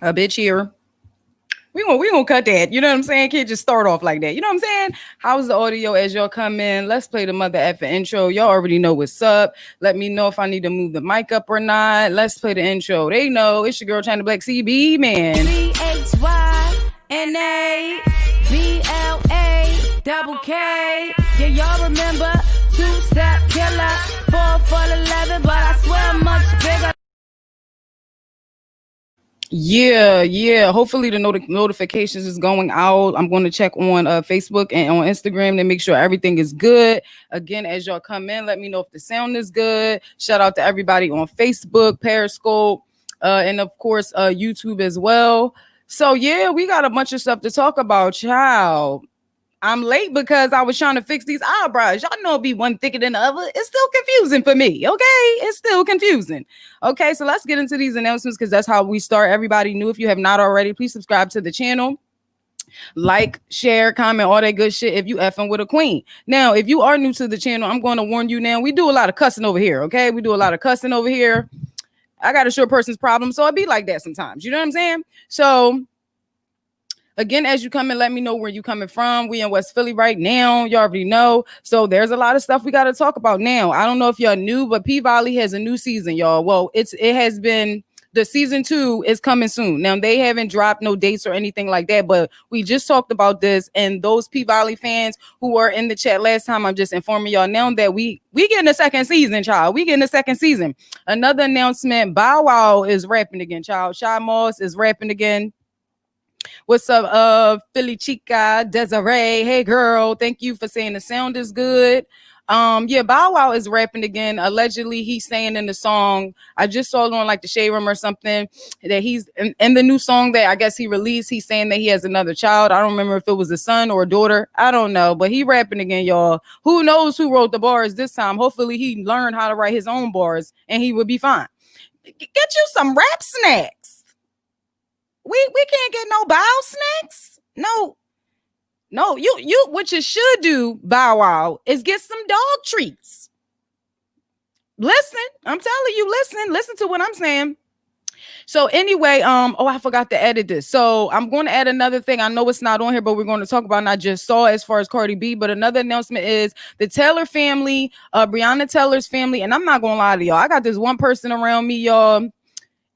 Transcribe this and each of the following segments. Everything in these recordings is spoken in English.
a bitch here. We gonna cut that. You know what I'm saying? Can't just start off like that. You know what I'm saying? How's the audio as y'all come in? Let's play the mother effing intro. Y'all already know what's up. Let me know if I need to move the mic up or not. Let's play the intro. They know it's your girl China Black CB, man. CHYNABLAK. Yeah, y'all remember 2-step killer, 4 for 11, but I swear I'm much bigger. Yeah. Hopefully the notifications is going out. I'm going to check on Facebook and on Instagram to make sure everything is good. Again, as y'all come in, let me know if the sound is good. Shout out to everybody on Facebook, Periscope, and of course YouTube as well. So yeah, we got a bunch of stuff to talk about, child. I'm late because I was trying to fix these eyebrows. Y'all know it be one thicker than the other. It's still confusing for me, okay? It's still confusing. Okay, so let's get into these announcements because that's how we start. Everybody new. If you have not already, please subscribe to the channel. Like, share, comment, all that good shit if you effing with a queen. Now, if you are new to the channel, I'm going to warn you now. We do a lot of cussing over here, okay? We do a lot of cussing over here. I got a short person's problem, so it be like that sometimes. You know what I'm saying? So again, as you come in, let me know where you coming from. We in West Philly right now. You already know. So there's a lot of stuff we got to talk about now. I don't know if y'all knew, but P-Valley has a new season, y'all. Well, it has been, the season 2 is coming soon. Now, they haven't dropped no dates or anything like that, but we just talked about this. And those P-Valley fans who were in the chat last time, I'm just informing y'all now that we getting a second season, child. We getting a second season. Another announcement, Bow Wow is rapping again, child. Shy Moss is rapping again. What's up, Philly Chica, Desiree? Hey, girl. Thank you for saying the sound is good. Yeah, Bow Wow is rapping again. Allegedly, he's saying in the song, I just saw it on like the Shade Room or something, that he's in the new song that I guess he released, he's saying that he has another child. I don't remember if it was a son or a daughter. I don't know, but he rapping again, y'all. Who knows who wrote the bars this time? Hopefully, he learned how to write his own bars and he would be fine. Get you some rap snacks. We can't get no Bow snacks. No, you what you should do, Bow Wow, is get some dog treats. Listen, I'm telling you, listen to what I'm saying. So anyway, I forgot to edit this. So I'm going to add another thing. I know it's not on here, but we're going to talk about, and I just saw as far as Cardi B, but another announcement is the Taylor family, Brianna Taylor's family, and I'm not going to lie to y'all. I got this one person around me, y'all,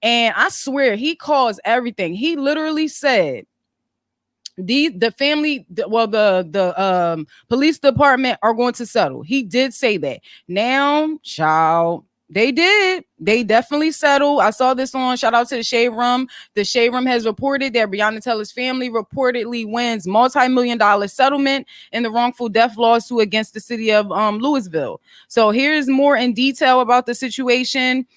and I swear he calls everything. He literally said the family, the police department are going to settle. He did say that. Now, child, they definitely settled. I saw this on, shout out to the Shade Room. The Shade Room has reported that Brianna Taylor's family reportedly wins multi-million-dollar settlement in the wrongful death lawsuit against the city of Louisville. So here's more in detail about the situation.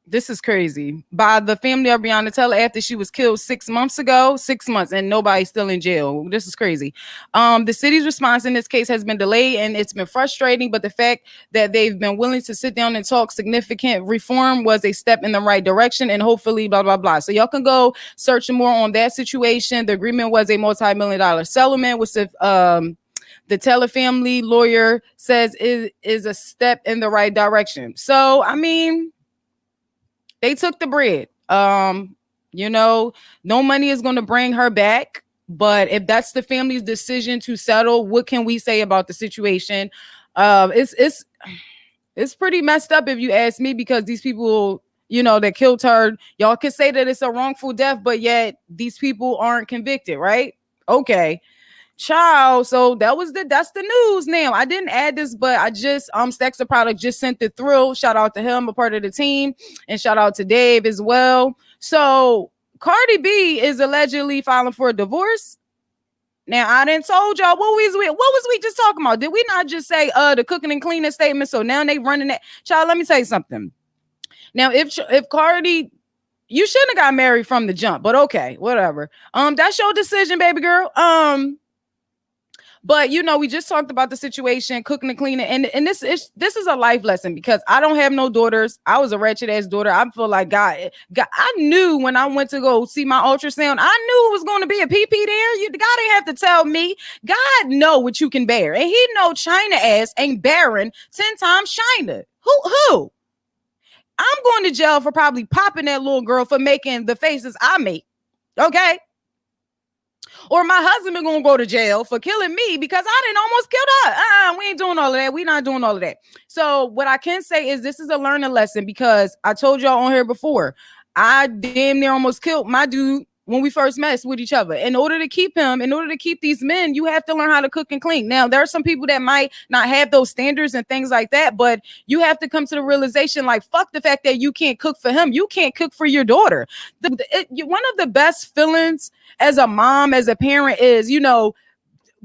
This is crazy. By the family of Brianna Taylor after she was killed 6 months ago. 6 months and nobody's still in jail. This is crazy. The city's response in this case has been delayed and it's been frustrating, but the fact that they've been willing to sit down and talk significant reform was a step in the right direction, and hopefully blah blah blah. So y'all can go search more on that situation. The agreement was a multi-million-dollar settlement, which the Taylor family lawyer says is a step in the right direction. So I mean, they took the bread. You know, no money is going to bring her back. But if that's the family's decision to settle, what can we say about the situation? It's pretty messed up if you ask me, because these people, you know, that killed her, y'all can say that it's a wrongful death, but yet these people aren't convicted, right? Okay. Child, so that's the news. Now I didn't add this, but I just Stacks the Product just sent it through. Shout out to him, a part of the team, and shout out to Dave as well. So Cardi B is allegedly filing for a divorce. Now I didn't told y'all what was we just talking about? Did we not just say the cooking and cleaning statement? So now they running that. Child, let me tell you something. Now if Cardi, you shouldn't have got married from the jump, but okay, whatever. That's your decision, baby girl. But you know, we just talked about the situation, cooking and cleaning, and this is a life lesson, because I don't have no daughters. I was a wretched ass daughter. I feel like God, I knew when I went to go see my ultrasound, I knew it was going to be a PP there. God ain't have to tell me. God know what you can bear, and He know China ass ain't bearing 10 times China. Who? I'm going to jail for probably popping that little girl for making the faces I make. Okay. Or my husband gonna go to jail for killing me because I didn't almost kill her. We ain't doing all of that. We not doing all of that. So what I can say is this is a learning lesson because I told y'all on here before, I damn near almost killed my dude when we first messed with each other. In order to keep him, in order to keep these men, you have to learn how to cook and clean. Now, there are some people that might not have those standards and things like that, but you have to come to the realization, like, fuck the fact that you can't cook for him. You can't cook for your daughter. One of the best feelings as a mom, as a parent is, you know,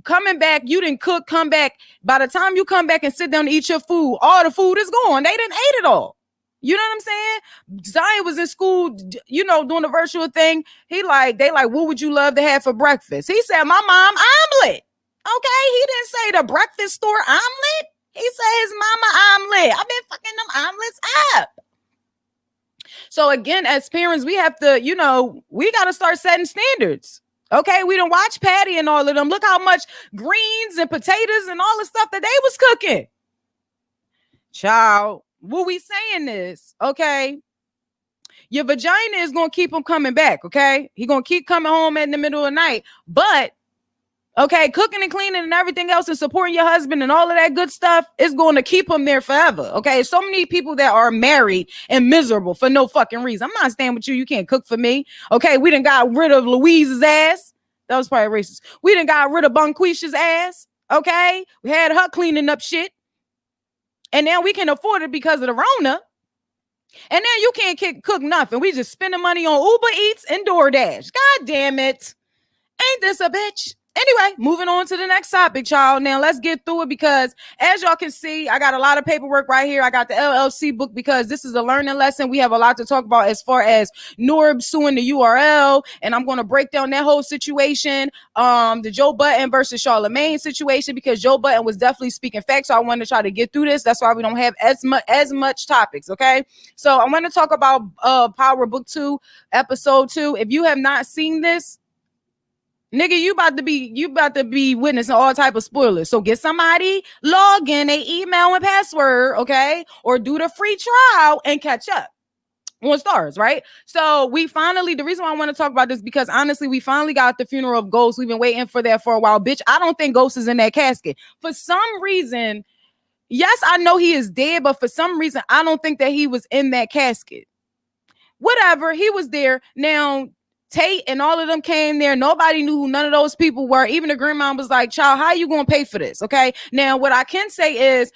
coming back, you didn't cook, come back. By the time you come back and sit down to eat your food, all the food is gone. They didn't ate it all. You know what I'm saying? Zion was in school, you know, doing the virtual thing. They like, what would you love to have for breakfast? He said, my mom omelet. Okay, he didn't say the breakfast store omelet. He said his mama omelet. I've been fucking them omelets up. So again, as parents, we have to, you know, we got to start setting standards. Okay, we don't watch Patty and all of them. Look how much greens and potatoes and all the stuff that they was cooking. Child, what we saying is, okay, your vagina is going to keep him coming back, okay? He going to keep coming home in the middle of the night. But, okay, cooking and cleaning and everything else and supporting your husband and all of that good stuff is going to keep him there forever, okay? So many people that are married and miserable for no fucking reason. I'm not staying with you. You can't cook for me, okay? We done got rid of Louise's ass. That was probably racist. We done got rid of Bunquisha's ass, okay? We had her cleaning up shit. And now we can afford it because of the Rona. And now you can't cook nothing. We just spending money on Uber Eats and DoorDash. God damn it. Ain't this a bitch? Anyway, moving on to the next topic, y'all. Now, let's get through it because as y'all can see, I got a lot of paperwork right here. I got the LLC book because this is a learning lesson. We have a lot to talk about as far as Norbes suing the URL, and I'm going to break down that whole situation, the Joe Budden versus Charlemagne situation, because Joe Budden was definitely speaking facts, so I want to try to get through this. That's why we don't have as much topics, okay? So I want to talk about Power Book 2, Episode 2. If you have not seen this, nigga, you about to be witnessing all type of spoilers. So get somebody, log in, a email and password, okay? Or do the free trial and catch up on Stars, right? So we finally, the reason why I want to talk about this, because honestly, we finally got the funeral of Ghost. We've been waiting for that for a while. Bitch, I don't think Ghost is in that casket. For some reason, yes, I know he is dead, but for some reason, I don't think that he was in that casket. Whatever, he was there. Now, Tate and all of them came there. Nobody knew who none of those people were. Even the grandma was like, child, how are you going to pay for this? Okay. Now, what I can say is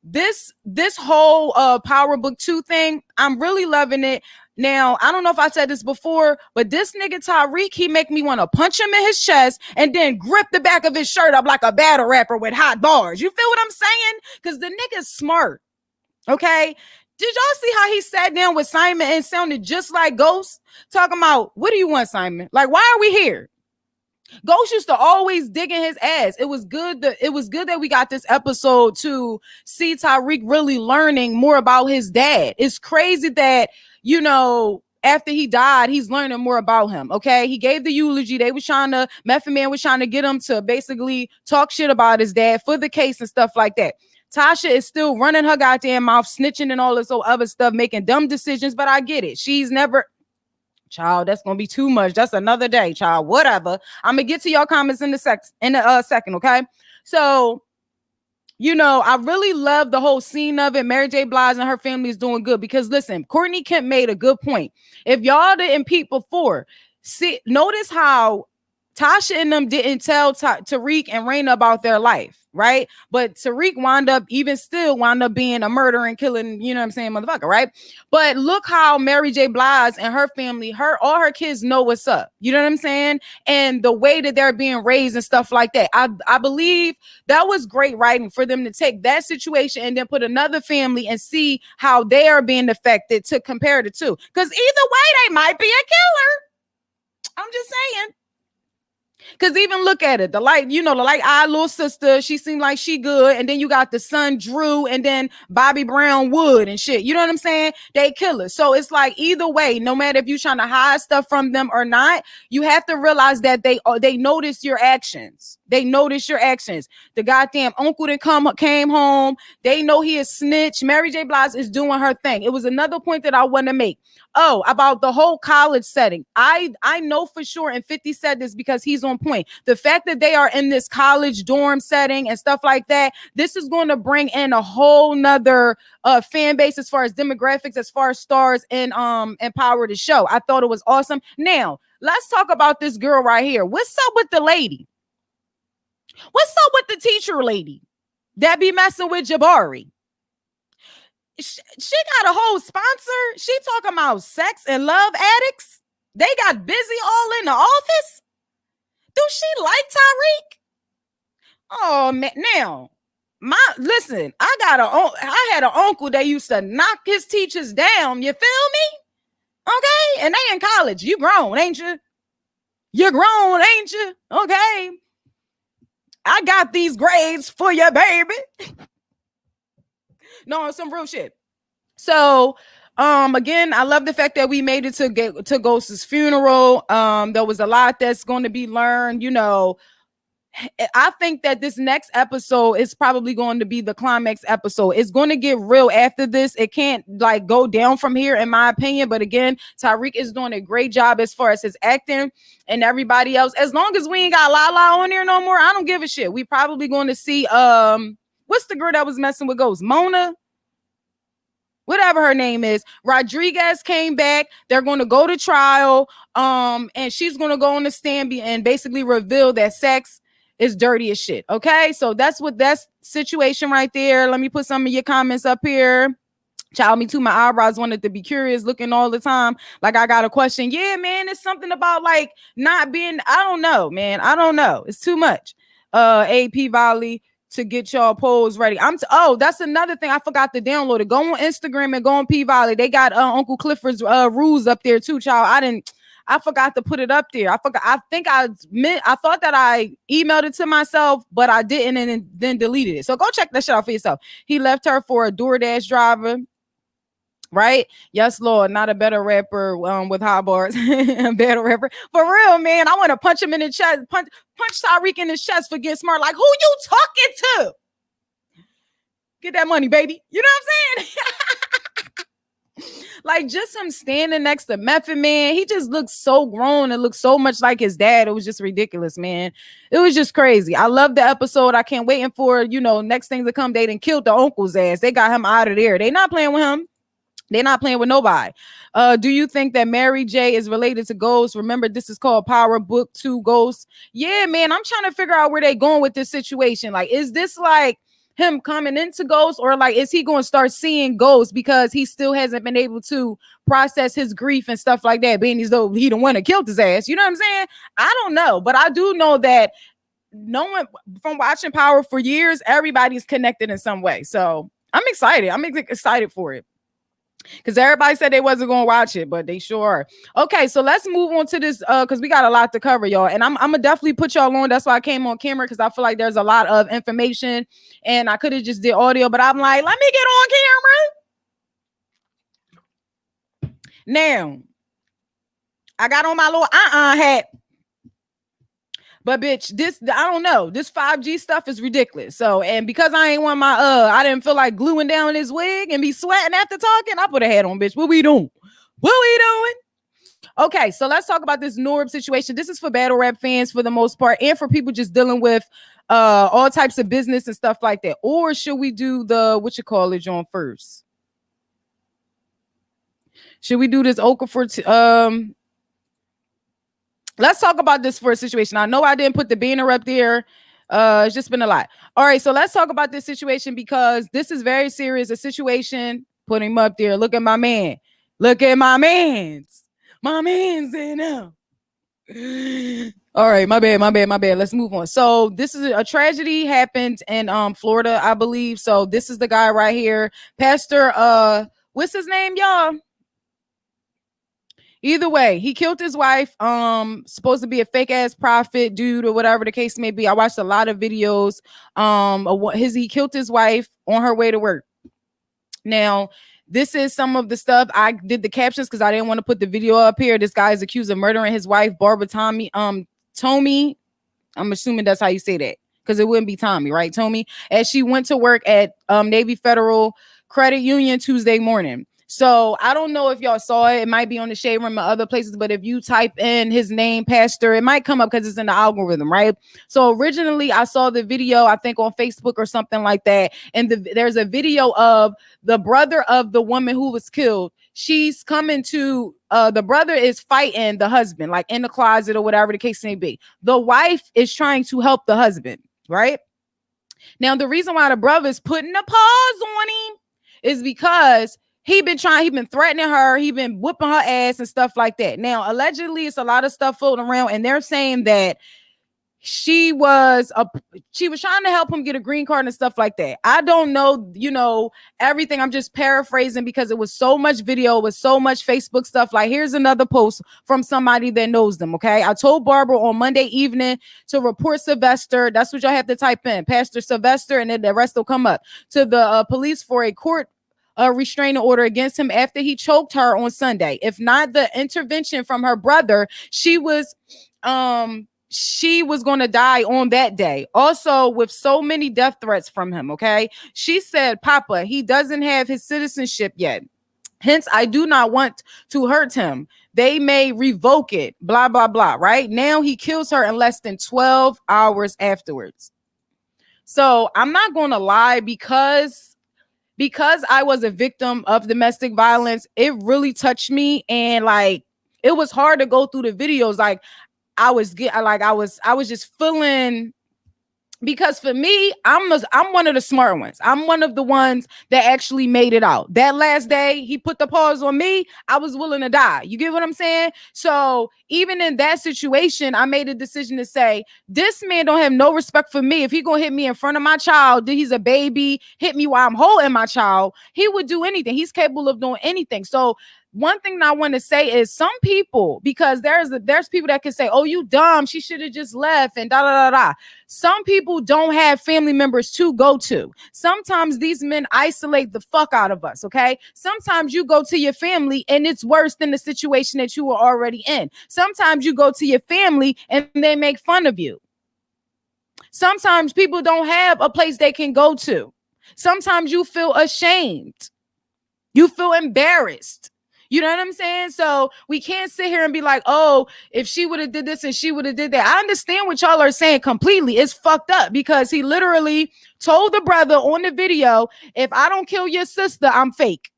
this whole Power Book 2 thing, I'm really loving it. Now, I don't know if I said this before, but this nigga Tariq, he make me want to punch him in his chest and then grip the back of his shirt up like a battle rapper with hot bars. You feel what I'm saying? Because the nigga's smart. Okay. Did y'all see how he sat down with Simon and sounded just like Ghost? Talking about, what do you want, Simon? Like, why are we here? Ghost used to always dig in his ass. It was good that we got this episode to see Tariq really learning more about his dad. It's crazy that, you know, after he died, he's learning more about him. Okay. He gave the eulogy. Method Man was trying to get him to basically talk shit about his dad for the case and stuff like that. Tasha is still running her goddamn mouth, snitching and all this other stuff, making dumb decisions, but I get it. She's never, child, that's going to be too much. That's another day, child, whatever. I'm going to get to your comments in a second, okay? So, you know, I really love the whole scene of it. Mary J. Blige and her family is doing good because, listen, Courtney Kemp made a good point. If y'all didn't peep before, notice how Tasha and them didn't tell Tariq and Raina about their life, right? But Tariq wound up being a murder and killing, you know what I'm saying, motherfucker, right? But look how Mary J. Blige and her family, all her kids know what's up. You know what I'm saying? And the way that they're being raised and stuff like that. I believe that was great writing for them to take that situation and then put another family and see how they are being affected to compare the two. Because either way, they might be a killer. I'm just saying. Because even look at it, the light-eyed little sister, she seemed like she good. And then you got the son, Drew, and then Bobby Brown Wood and shit. You know what I'm saying? They killers. So it's like either way, no matter if you're trying to hide stuff from them or not, you have to realize that they notice your actions. They notice your actions. The goddamn uncle that came home. They know he is snitch. Mary J. Blige is doing her thing. It was another point that I want to make. Oh, about the whole college setting. I know for sure, and 50 said this because he's on point. The fact that they are in this college dorm setting and stuff like that, this is going to bring in a whole nother fan base as far as demographics, as far as stars and empower the show. I thought it was awesome. Now, let's talk about this girl right here. What's up with the lady? What's up with the teacher lady that be messing with Jabari? She got a whole sponsor. She talking about sex and love addicts. They got busy all in the office. Do she like Tyreek? Oh man, now listen. I had an uncle that used to knock his teachers down. You feel me? Okay, and they in college. You grown, ain't you? You grown, ain't you? Okay. I got these grades for you, baby. No, some real shit. So, again, I love the fact that we made it to Ghost's funeral. There was a lot that's going to be learned. You know, I think that this next episode is probably going to be the climax episode. It's going to get real after this. It can't like go down from here, in my opinion. But again, Tyreek is doing a great job as far as his acting and everybody else. As long as we ain't got Lala on here no more, I don't give a shit. We probably going to see what's the girl that was messing with Ghost? Mona? Whatever her name is. Rodriguez came back. They're going to go to trial. And she's going to go on the stand and basically reveal that sex is dirty as shit. Okay, so that's situation right there. Let me put some of your comments up here. Child, me too. My eyebrows wanted to be curious, looking all the time like I got a question. Yeah, man, it's something about like not being. I don't know, man. I don't know. It's too much. AP Volley to get y'all polls ready. Oh, that's another thing I forgot to download it. Go on Instagram and go on P Volley. They got Uncle Clifford's rules up there too, child. I forgot to put it up there. I thought that I emailed it to myself, but I didn't, and then deleted it. So go check that shit out for yourself. He left her for a DoorDash driver. Right? Yes, Lord. Not a better rapper with high bars. A better rapper. For real, man. I want to punch him in the chest. Punch Tyreek in his chest for getting smart. Like, who you talking to? Get that money, baby. You know what I'm saying? Like, just him standing next to Method Man. He just looks so grown and looks so much like his dad. It was just ridiculous, man. It was just crazy. I love the episode. I can't wait for, next thing to come. They done killed the uncle's ass. They got him out of there. They not playing with him. They're not playing with nobody. Do you think that Mary J is related to Ghost? Remember, this is called Power Book 2 Ghost. Yeah, man, I'm trying to figure out where they going with this situation. Like, is this like him coming into Ghost, or like is he going to start seeing Ghost because he still hasn't been able to process his grief and stuff like that, being as though he the one that killed his ass? You know what I'm saying? I don't know, but I do know that knowing from watching Power for years, everybody's connected in some way. So I'm excited. I'm excited for it. Because everybody said they wasn't going to watch it, but they sure are. Okay, so let's move on to this because we got a lot to cover, y'all. And I'm going to definitely put y'all on. That's why I came on camera, because I feel like there's a lot of information. And I could have just did audio, but I'm like, let me get on camera. Now, I got on my little hat. But bitch, I don't know. This 5G stuff is ridiculous. So, and because I ain't want I didn't feel like gluing down his wig and be sweating after talking, I put a hat on, bitch. What we doing? Okay, so let's talk about this Norbes situation. This is for battle rap fans for the most part, and for people just dealing with all types of business and stuff like that. Or should we do the on first? Should we do this Okafor let's talk about this for a situation. I know I didn't put the banner up there. It's just been a lot. All right, so let's talk about this situation because this is very serious. A situation. Put him up there. Look at my man. Look at my man's. My man's in him. All right, my bad. Let's move on. So this is a tragedy happened in Florida, I believe. So this is the guy right here, Pastor. What's his name, y'all? Either way, he killed his wife. Supposed to be a fake ass prophet dude or whatever the case may be. I watched a lot of videos. He killed his wife on her way to work. Now, this is some of the stuff. I did the captions because I didn't want to put the video up here. This guy is accused of murdering his wife, Barbara Tommy. I'm assuming that's how you say that, because it wouldn't be Tommy, right, Tommy? As she went to work at Navy Federal Credit Union Tuesday morning. So I don't know if y'all saw it. It might be on the Shade Room or other places, but if you type in his name, Pastor, it might come up because it's in the algorithm, right? So originally I saw the video, I think on Facebook or something like that. And there's a video of the brother of the woman who was killed. She's coming to, the brother is fighting the husband, like in the closet or whatever the case may be. The wife is trying to help the husband, right? Now, the reason why the brother is putting a pause on him is because he been threatening her, he been whooping her ass and stuff like that. Now, allegedly, it's a lot of stuff floating around, and they're saying that she was trying to help him get a green card and stuff like that. I don't know, everything. I'm just paraphrasing because it was so much video, with so much Facebook stuff. Like, here's another post from somebody that knows them. Okay. I told Barbara on Monday evening to report Sylvester. That's what y'all have to type in, Pastor Sylvester, and then the rest will come up to the police for a court restraining order against him after he choked her on Sunday. If not the intervention from her brother, she was going to die on that day. Also, with so many death threats from him, okay? She said, Papa, he doesn't have his citizenship yet. Hence, I do not want to hurt him. They may revoke it, blah, blah, blah, right? Now he kills her in less than 12 hours afterwards. So I'm not going to lie, because I was a victim of domestic violence, it really touched me. And like, it was hard to go through the videos. Like, I was just feeling, because for me, I'm one of the smart ones. I'm one of the ones that actually made it out. That last day he put the pause on me, I was willing to die. You get what I'm saying? So even in that situation, I made a decision to say, this man don't have no respect for me. If he gonna hit me in front of my child, he's a baby, hit me while I'm holding my child, he would do anything. He's capable of doing anything. So one thing that I want to say is, some people, because there's people that can say, oh, you dumb, she should have just left and da da da da. Some people don't have family members to go to. Sometimes these men isolate the fuck out of us, okay? Sometimes you go to your family and it's worse than the situation that you were already in. Sometimes you go to your family and they make fun of you. Sometimes people don't have a place they can go to. Sometimes you feel ashamed. You feel embarrassed. You know what I'm saying? So we can't sit here and be like, oh, if she would have did this and she would have did that. I understand what y'all are saying completely. It's fucked up, because he literally told the brother on the video, if I don't kill your sister, I'm fake.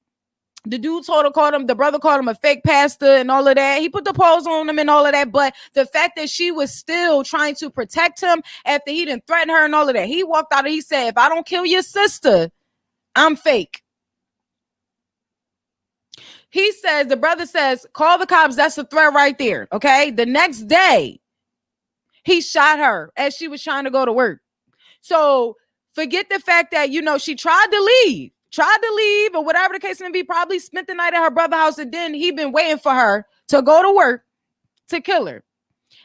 The dude the brother called him a fake pastor and all of that. He put the pause on him and all of that. But the fact that she was still trying to protect him after he didn't threaten her and all of that, he walked out and he said, if I don't kill your sister, I'm fake. He says, the brother says, call the cops. That's a threat right there. Okay. The next day, he shot her as she was trying to go to work. So forget the fact that, she tried to leave or whatever the case may be, probably spent the night at her brother's house. And then he been waiting for her to go to work to kill her.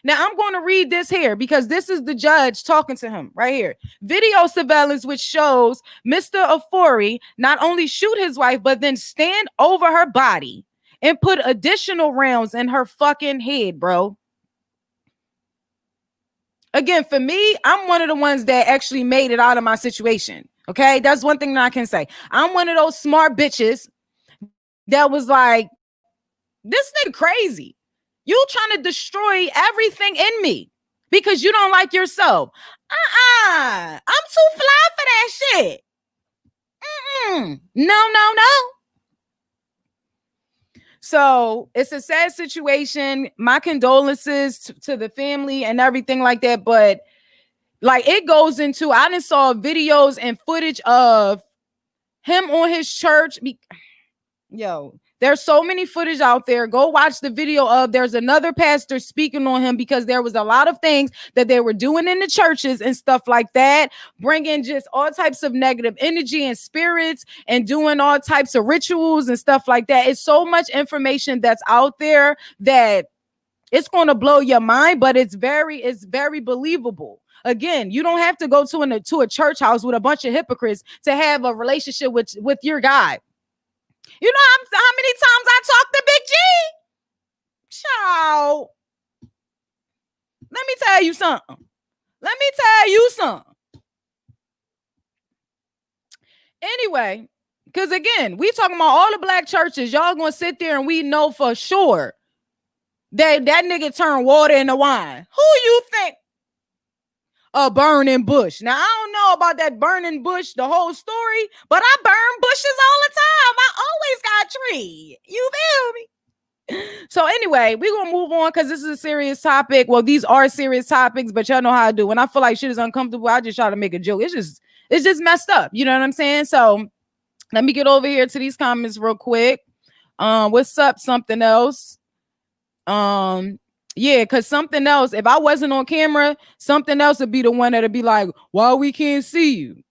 Now, I'm going to read this here because this is the judge talking to him right here. Video surveillance, which shows Mr. Ofori not only shoot his wife, but then stand over her body and put additional rounds in her fucking head, bro. Again, for me, I'm one of the ones that actually made it out of my situation. Okay, that's one thing that I can say. I'm one of those smart bitches that was like, this nigga crazy. You trying to destroy everything in me because you don't like yourself. I'm too fly for that shit. No. So it's a sad situation. My condolences to the family and everything like that. But like, it goes into, I done saw videos and footage of him on his church. Yo, there's so many footage out there. Go watch the video of, there's another pastor speaking on him because there was a lot of things that they were doing in the churches and stuff like that, bringing just all types of negative energy and spirits and doing all types of rituals and stuff like that. It's so much information that's out there that it's going to blow your mind, but it's very believable. Again, you don't have to go to a church house with a bunch of hypocrites to have a relationship with your God. You know how many times I talk to Big G? Child. Let me tell you something. me tell you something. Anyway, because again, we talking about all the black churches. Y'all gonna sit there and we know for sure that nigga turned water into wine. Who you think? A burning bush. Now, I don't know about that burning bush, the whole story, but I burn bushes all the time. I always got a tree. You feel me? So anyway, we're going to move on because this is a serious topic. Well, these are serious topics, but y'all know how I do. When I feel like shit is uncomfortable, I just try to make a joke. It's just messed up. You know what I'm saying? So let me get over here to these comments real quick. What's up? Something else. Yeah, because something else, if I wasn't on camera, something else would be the one that'd be like, why we can't see you?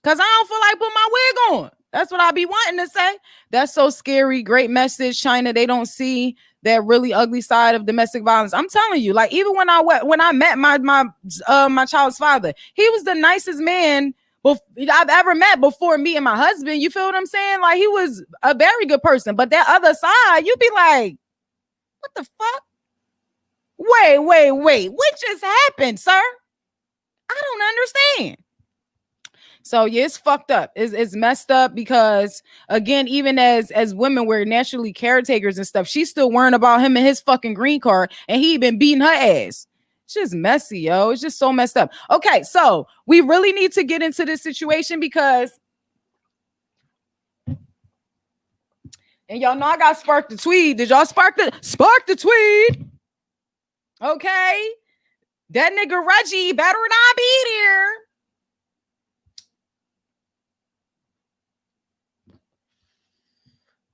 Because I don't feel like putting my wig on. That's what I be wanting to say. That's so scary. Great message, China. They don't see that really ugly side of domestic violence. I'm telling you, like, even when I met my child's father, he was the nicest man I've ever met before me and my husband. You feel what I'm saying? Like, he was a very good person. But that other side, you'd be like, what the fuck? Wait. What just happened, sir? I don't understand. So yeah, it's fucked up. It's messed up because again, even as women, we're naturally caretakers and stuff. She's still worrying about him and his fucking green card, and he been beating her ass. It's just messy, yo. It's just so messed up. Okay, so we really need to get into this situation because, and y'all know I got spark the tweed. Did y'all spark the tweed? Okay. That nigga Reggie better not be there.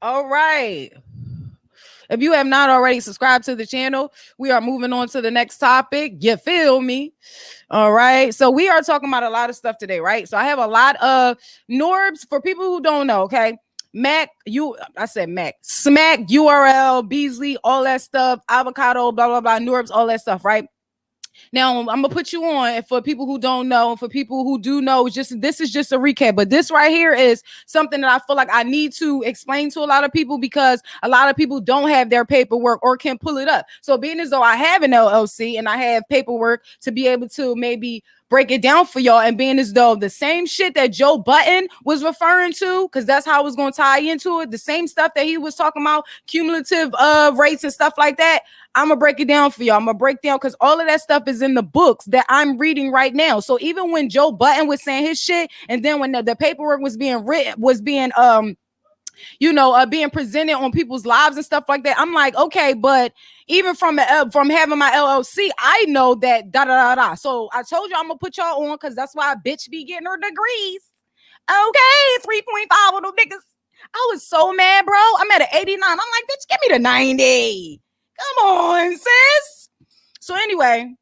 All right. If you have not already subscribed to the channel, we are moving on to the next topic. You feel me? All right. So we are talking about a lot of stuff today, right? So I have a lot of Norbes for people who don't know, okay? Smack, URL, Beasley, all that stuff, avocado, blah, blah, blah, Norbes, all that stuff, right? Now, I'm gonna put you on, and for people who don't know, and for people who do know, this is just a recap. But this right here is something that I feel like I need to explain to a lot of people because a lot of people don't have their paperwork or can pull it up. So being as though I have an LLC and I have paperwork to be able to maybe break it down for y'all, and being as though the same shit that Joe Budden was referring to, because that's how I was going to tie into it, the same stuff that he was talking about, cumulative rates and stuff like that, I'm going to break it down for y'all. I'm going to break down because all of that stuff is in the books that I'm reading right now. So even when Joe Budden was saying his shit, and then when the paperwork was being written, being presented on people's lives and stuff like that, I'm like, okay, but even from having my LLC, I know that da da da da. So I told you I'm gonna put y'all on because that's why a bitch be getting her degrees. Okay, 3.5 of them niggas. I was so mad, bro. I'm at an 89. I'm like, bitch, give me the 90. Come on, sis. So anyway,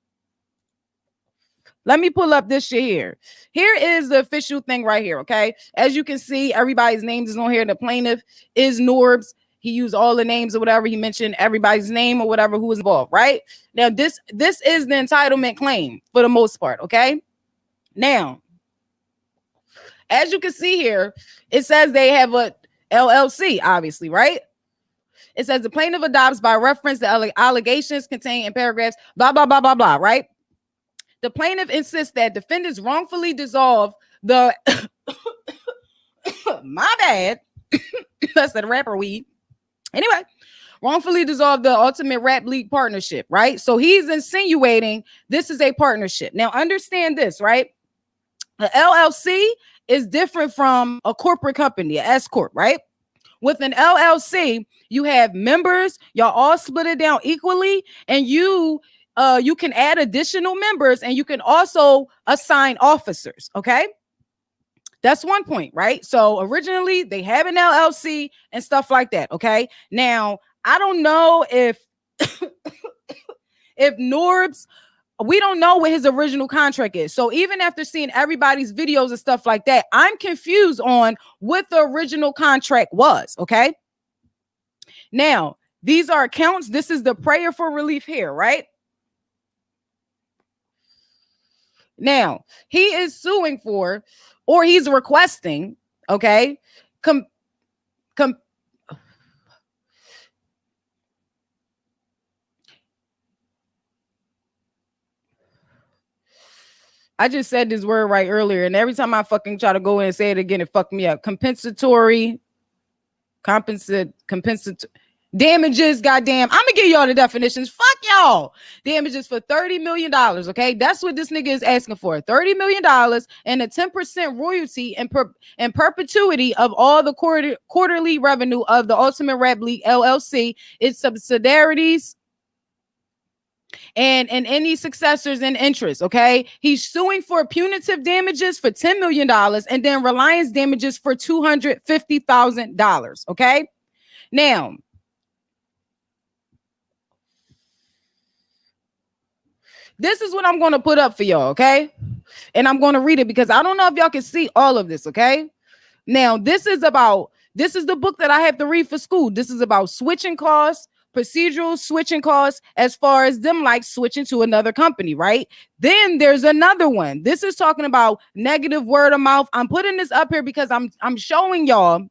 let me pull up this shit here. Here is the official thing right here, okay? As you can see, everybody's names is on here. The plaintiff is Norbes. He used all the names or whatever. He mentioned everybody's name or whatever who was involved, right? Now, this is the entitlement claim for the most part, okay? Now, as you can see here, it says they have a LLC, obviously, right? It says the plaintiff adopts by reference the allegations contained in paragraphs, blah, blah, blah, blah, blah, right? The plaintiff insists that defendants wrongfully dissolve the my bad. That's the rapper weed. Anyway, wrongfully dissolve the Ultimate Rap League partnership, right? So he's insinuating this is a partnership. Now, understand this, right? The LLC is different from a corporate company, an S corp, right? With an LLC, you have members, y'all all split it down equally, and you can add additional members, and you can also assign officers, okay? That's one point, right? So originally they have an LLC and stuff like that, okay? Now, I don't know if Norbes, we don't know what his original contract is. So even after seeing everybody's videos and stuff like that, I'm confused on what the original contract was, okay? Now, these are accounts. This is the prayer for relief here, right? Now, he is suing for, or he's requesting, okay, I just said this word right earlier, and every time I fucking try to go in and say it again, it fucked me up. Compensatory, compensatory damages. Goddamn, I'm gonna give y'all the definitions. Fuck y'all. Damages for $30 million. Okay, that's what this nigga is asking for. $30 million and a 10% royalty and perpetuity of all the quarterly revenue of the Ultimate Rap League LLC, its subsidiaries, and any successors and interests. Okay, he's suing for punitive damages for $10 million and then reliance damages for $250,000. Okay, now this is what I'm going to put up for y'all. Okay, and I'm going to read it because I don't know if y'all can see all of this. Okay, now this is the book that I have to read for school. This is about switching costs, procedural switching costs, as far as them like switching to another company, right? Then there's another one. This is talking about negative word of mouth. I'm putting this up here because I'm showing y'all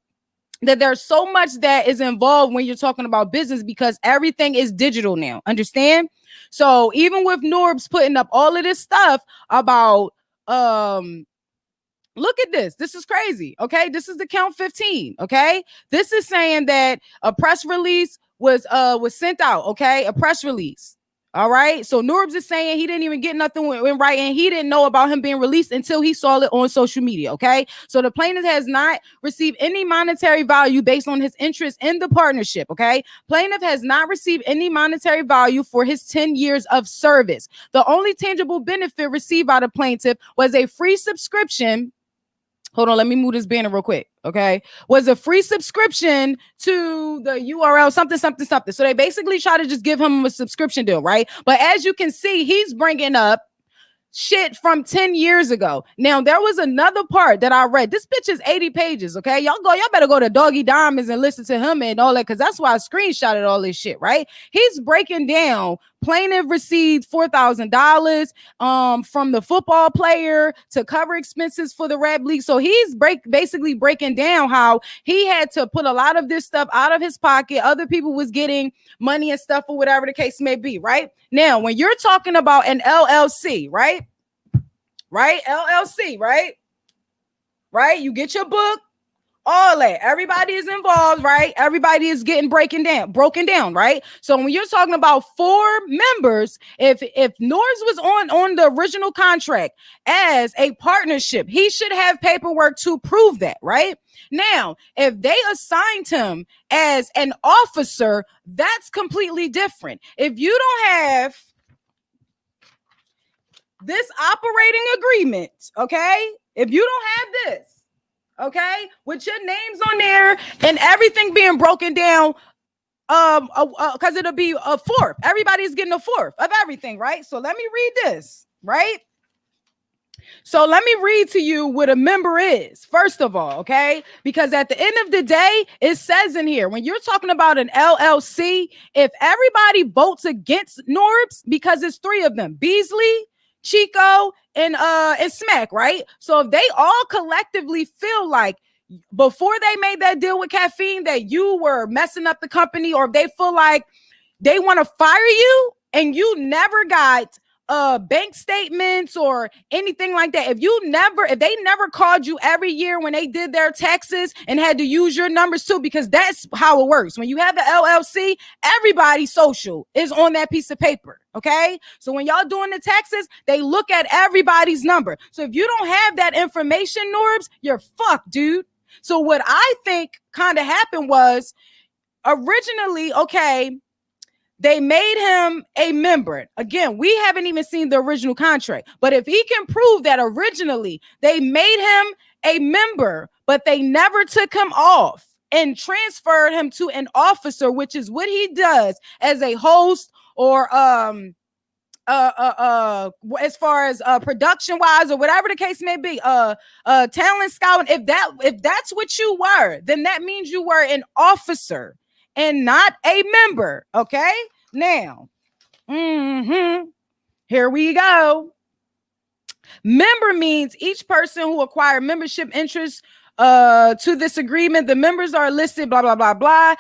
that there's so much that is involved when you're talking about business because everything is digital now. Understand? So even with Norbes putting up all of this stuff about look at this. This is crazy. Okay. This is the count 15. Okay. This is saying that a press release was sent out. Okay. A press release. All right. So Norbes is saying he didn't even get nothing in writing. He didn't know about him being released until he saw it on social media. Okay. So the plaintiff has not received any monetary value based on his interest in the partnership. Okay. Plaintiff has not received any monetary value for his 10 years of service. The only tangible benefit received by the plaintiff was a free subscription. Hold on, let me move this banner real quick. Okay. Was a free subscription to the URL, something. So they basically try to just give him a subscription deal, right? But as you can see, he's bringing up shit from 10 years ago. Now, there was another part that I read. This bitch is 80 pages, okay? Y'all better go to Doggy Diamonds and listen to him and all that, because that's why I screenshotted all this shit, right? He's breaking down plaintiff received $4,000 from the football player to cover expenses for the rap league. So he's basically breaking down how he had to put a lot of this stuff out of his pocket. Other people was getting money and stuff or whatever the case may be, right? Now, when you're talking about an LLC, right? LLC, right? You get your book, all that. Everybody is involved, right? Everybody is getting broken down, right? So when you're talking about 4 members, if Norbes was on the original contract as a partnership, he should have paperwork to prove that, right? Now, if they assigned him as an officer, that's completely different. If you don't have this operating agreement, okay? If you don't have this, okay, with your names on there and everything being broken down, because it'll be a fourth. Everybody's getting a fourth of everything, right? So let me read this, right? So let me read to you what a member is, first of all, okay? Because at the end of the day, it says in here, when you're talking about an LLC, if everybody votes against Norbes, because it's 3 of them, Beasley, Chico, and Smack, right? So if they all collectively feel like before they made that deal with Caffeine that you were messing up the company, or if they feel like they want to fire you and you never got bank statements or anything like that, if they never called you every year when they did their taxes and had to use your numbers too, because that's how it works. When you have an LLC, everybody's social is on that piece of paper. Okay. So when y'all doing the taxes, they look at everybody's number. So if you don't have that information, Norbes, you're fucked, dude. So what I think kind of happened was originally, okay, they made him a member. Again, we haven't even seen the original contract, but if he can prove that originally they made him a member, but they never took him off and transferred him to an officer, which is what he does as a host or as far as production wise or whatever the case may be, talent scouting, if that's what you were, then that means you were an officer and not a member. Okay, now here we go. Member means each person who acquired membership interest to this agreement. The members are listed, blah blah blah blah.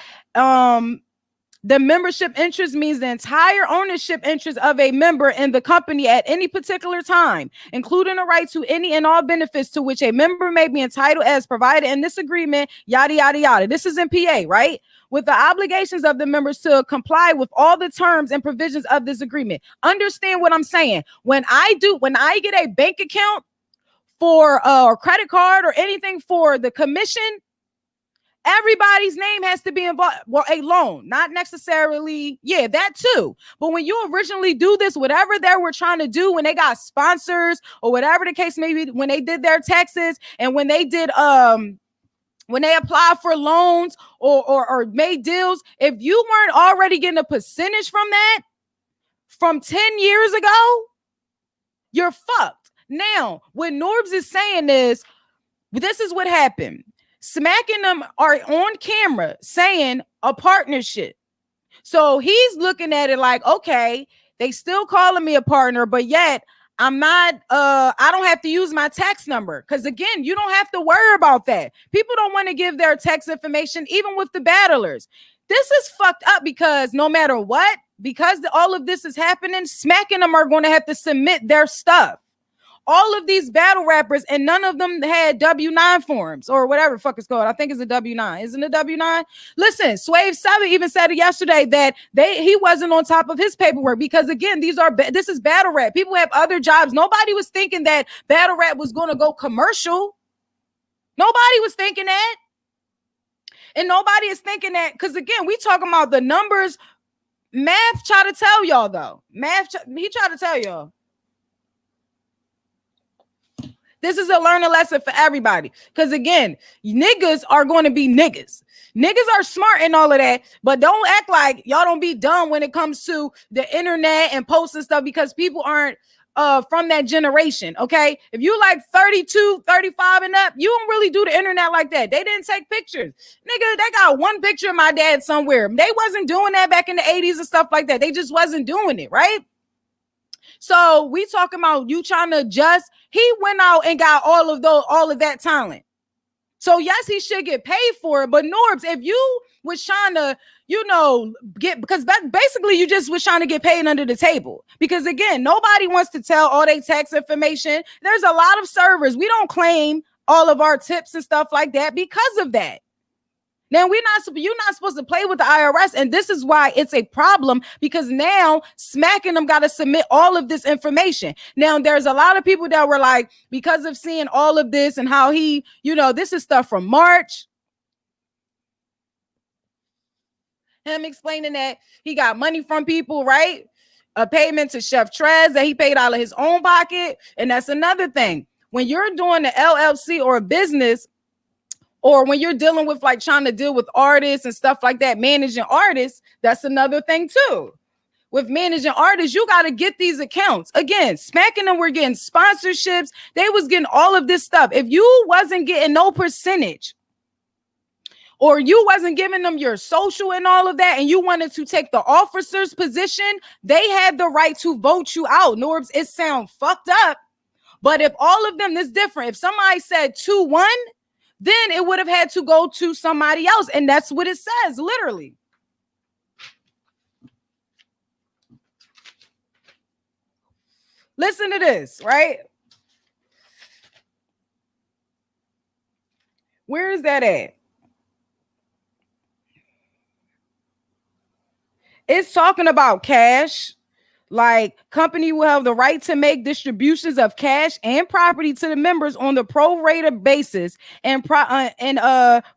The membership interest means the entire ownership interest of a member in the company at any particular time, including a right to any and all benefits to which a member may be entitled as provided in this agreement, yada, yada, yada. This is in PA, right? With the obligations of the members to comply with all the terms and provisions of this agreement. Understand what I'm saying. When I get a bank account for or credit card or anything for the commission, everybody's name has to be involved. Well, a loan, not necessarily, yeah, that too. But when you originally do this, whatever they were trying to do, when they got sponsors or whatever the case may be, when they did their taxes and when they did when they applied for loans or made deals, if you weren't already getting a percentage from that from 10 years ago, you're fucked. Now, what Norbes is saying is, this is what happened. Smacking them are on camera saying a partnership. So he's looking at it like, okay, they still calling me a partner, but yet I'm not, I don't have to use my tax number. Because again, you don't have to worry about that. People don't want to give their tax information, even with the battlers. This is fucked up because no matter what, because all of this is happening, smacking them are going to have to submit their stuff. All of these battle rappers, and none of them had W-9 forms or whatever the fuck it's called. I think it's a W-9. Isn't it a W-9? Listen, Swave 7 even said it yesterday that he wasn't on top of his paperwork because, again, this is battle rap. People have other jobs. Nobody was thinking that battle rap was going to go commercial. Nobody was thinking that. And nobody is thinking that because, again, we talking about the numbers. Math try to tell y'all, though. He tried to tell y'all. This is a learning lesson for everybody. Because again, niggas are going to be niggas. Niggas are smart and all of that, but don't act like y'all don't be dumb when it comes to the internet and posts and stuff because people aren't from that generation, okay? If you like 32, 35 and up, you don't really do the internet like that. They didn't take pictures. Nigga, they got one picture of my dad somewhere. They wasn't doing that back in the 80s and stuff like that. They just wasn't doing it, right? So we talking about you trying to adjust. He went out and got all of that talent. So yes, he should get paid for it. But Norbes, if you was trying to, get, because basically you just was trying to get paid under the table. Because again, nobody wants to tell all their tax information. There's a lot of servers. We don't claim all of our tips and stuff like that because of that. Now you're not supposed to play with the IRS, and this is why it's a problem because now smacking them got to submit all of this information. Now there's a lot of people that were like, because of seeing all of this and how he, this is stuff from March. Him explaining that he got money from people, right? A payment to Chef Trez that he paid out of his own pocket, and that's another thing. When you're doing an LLC or a business, or when you're dealing with like trying to deal with artists and stuff like that, managing artists, that's another thing too. With managing artists, you got to get these accounts. Again, smacking them, we're getting sponsorships. They was getting all of this stuff. If you wasn't getting no percentage or you wasn't giving them your social and all of that, and you wanted to take the officer's position, they had the right to vote you out. Norbes, it sounds fucked up. But if all of them, this different. If somebody said 2-1, then it would have had to go to somebody else. And that's what it says, literally. Listen to this, right? Where is that at? It's talking about cash. Like, company will have the right to make distributions of cash and property to the members on the prorated basis and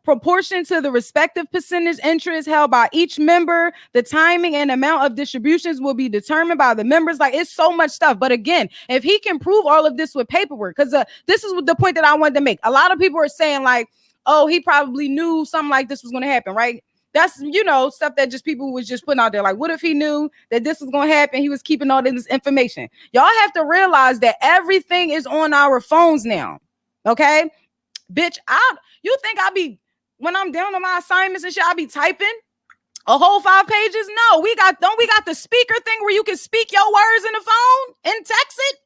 proportion to the respective percentage interest held by each member. The timing and amount of distributions will be determined by the members. Like, it's so much stuff. But again, if he can prove all of this with paperwork, because this is the point that I wanted to make. A lot of people are saying like, oh, he probably knew something like this was going to happen, right? That's, stuff that just people was just putting out there. Like, what if he knew that this was going to happen? He was keeping all this information. Y'all have to realize that everything is on our phones now. Okay? Bitch, you think when I'm down on my assignments and shit, I be typing a whole 5 pages? No, we got the speaker thing where you can speak your words in the phone and text it?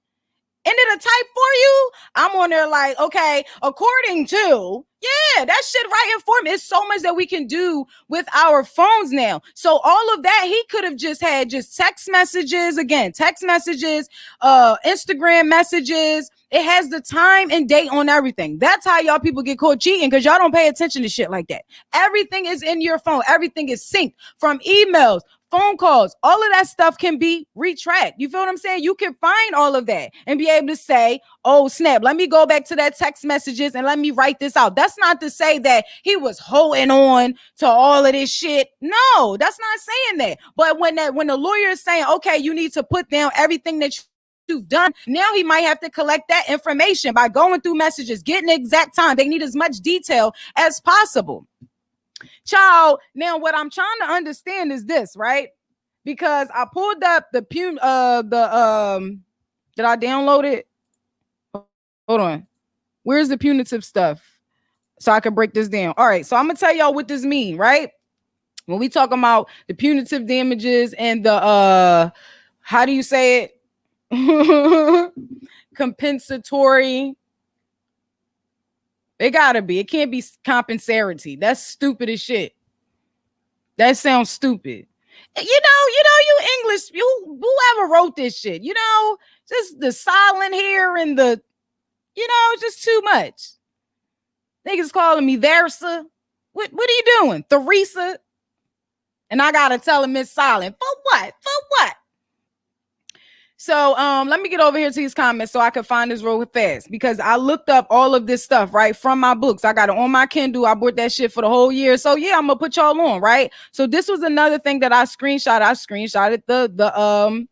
And it'll type for you. I'm on there like, okay, according to Yeah, that shit right in form. It's so much that we can do with our phones now. So all of that, he could have just had just text messages, Instagram messages. It has the time and date on everything. That's how y'all people get caught cheating, because y'all don't pay attention to shit like that. Everything is in your phone. Everything is synced, from emails, phone calls, all of that stuff can be retracked. You feel what I'm saying? You can find all of that and be able to say, oh, snap, let me go back to that text messages and let me write this out. That's not to say that he was holding on to all of this shit. No, that's not saying that. But when the lawyer is saying, okay, you need to put down everything that you've done, now he might have to collect that information by going through messages, getting the exact time. They need as much detail as possible. Child, now what I'm trying to understand is this, right? Because I pulled up did I download it? Hold on. Where's the punitive stuff? So I can break this down. All right, so I'm gonna tell y'all what this means, right? When we talk about the punitive damages and the how do you say it? Compensatory. It gotta be. It can't be compensatory. That's stupid as shit. That sounds stupid. You English, whoever wrote this shit, just the silent here and the, just too much. Niggas calling me Versa. What are you doing? Theresa? And I gotta tell him it's silent. For what? So let me get over here to these comments so I can find this real fast, because I looked up all of this stuff, right, from my books. I got it on my Kindle. I bought that shit for the whole year. So yeah, I'm gonna put y'all on, right? So this was another thing that I screenshot. I screenshotted the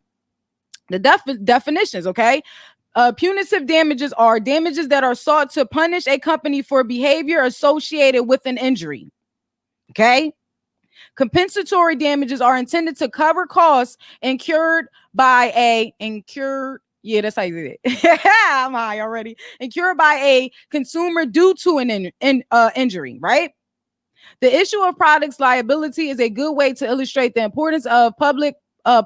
definitions, okay? Punitive damages are damages that are sought to punish a company for behavior associated with an injury. Okay? Compensatory damages are intended to cover costs incurred by that's how you do it. I'm high already. Incurred by a consumer due to an injury, right? The issue of products liability is a good way to illustrate the importance of public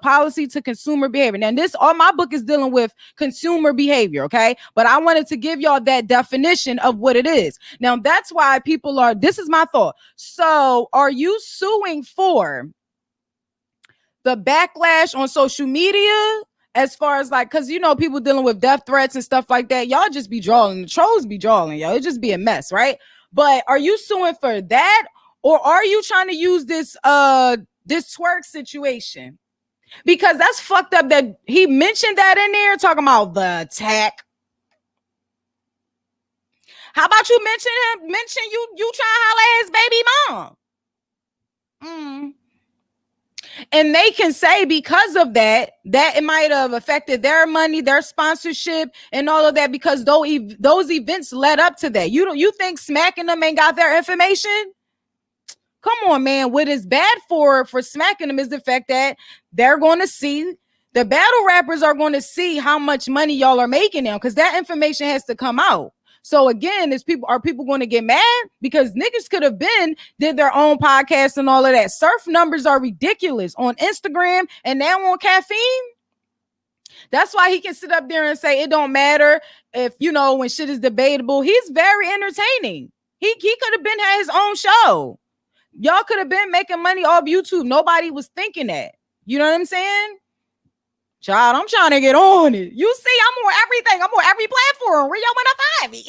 policy to consumer behavior. Now, all my book is dealing with consumer behavior, okay? But I wanted to give y'all that definition of what it is. Now, that's why this is my thought. So, are you suing for the backlash on social media? As far as because people dealing with death threats and stuff like that, y'all just be drawing. The trolls be drawing, y'all. It just be a mess, right? But are you suing for that, or are you trying to use this twerk situation? Because that's fucked up that he mentioned that in there, talking about the attack. How about you mention you trying to holler at his baby mom? And they can say because of that it might have affected their money, their sponsorship, and all of that, because those events led up to that. You think smacking them ain't got their information? Come on, man. What is bad for smacking them is the fact that they're going to see, the battle rappers are going to see how much money y'all are making now, because that information has to come out. So again, are people going to get mad? Because niggas could have did their own podcast and all of that. Surf numbers are ridiculous on Instagram and now on Caffeine. That's why he can sit up there and say it don't matter if, when shit is debatable. He's very entertaining. He could have had his own show. Y'all could have been making money off YouTube. Nobody was thinking that. You know what I'm saying? Child, I'm trying to get on it. You see, I'm on everything. I'm on every platform. Where y'all want to find me?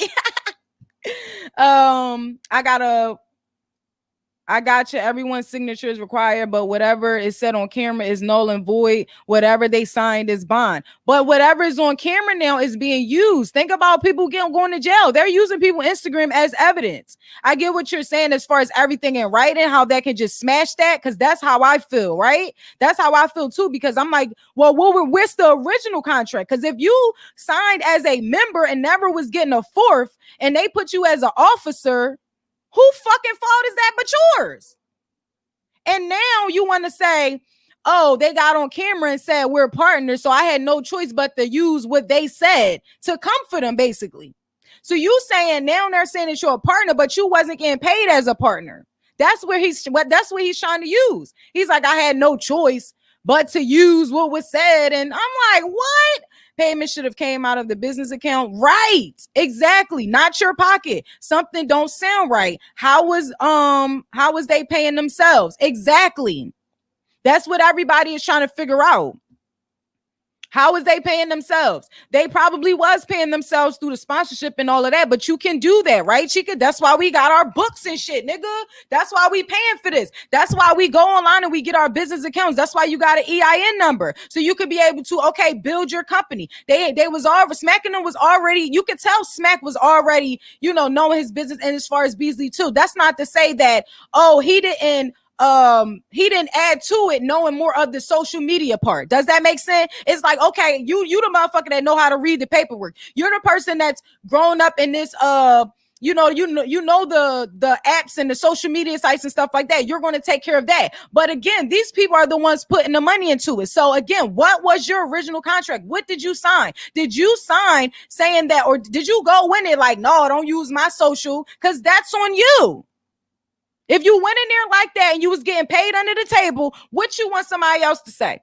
I got you. Everyone's signature is required, but whatever is said on camera is null and void. Whatever they signed is bond. But whatever is on camera now is being used. Think about people going to jail. They're using people's Instagram as evidence. I get what you're saying as far as everything in writing, how that can just smash that, because that's how I feel, right? That's how I feel too, because I'm like, well, where's the original contract? Because if you signed as a member and never was getting a fourth, and they put you as an officer, who fucking fault is that but yours? And now you want to say, oh, they got on camera and said we're partners, so I had no choice but to use what they said to comfort them, basically. So you saying now they're saying that you're a partner, but you wasn't getting paid as a partner. That's what he's trying to use. He's like, I had no choice but to use what was said. And I'm like, what? Payment should have came out of the business account. Right. Exactly. Not your pocket. Something don't sound right. How was they paying themselves? Exactly. That's what everybody is trying to figure out. How is they paying themselves? They probably was paying themselves through the sponsorship and all of that, but you can do that, right, Chica? That's why we got our books and shit, nigga. That's why we paying for this. That's why we go online and we get our business accounts. That's why you got an EIN number. So you could be able to, okay, build your company. They was already, Smacking them was already, you could tell Smack was already, knowing his business. And as far as Beasley too, that's not to say that, he didn't add to it knowing more of the social media part. Does that make sense? It's like, okay, you the motherfucker that know how to read the paperwork. You're the person that's grown up in this you know the apps and the social media sites and stuff like that. You're going to take care of that. But again, these people are the ones putting the money into it. So again, what was your original contract? What did you sign? Did you sign saying that, or did you go in it like, no, don't use my social? Because that's on you. If you went in there like that and you was getting paid under the table, what you want somebody else to say?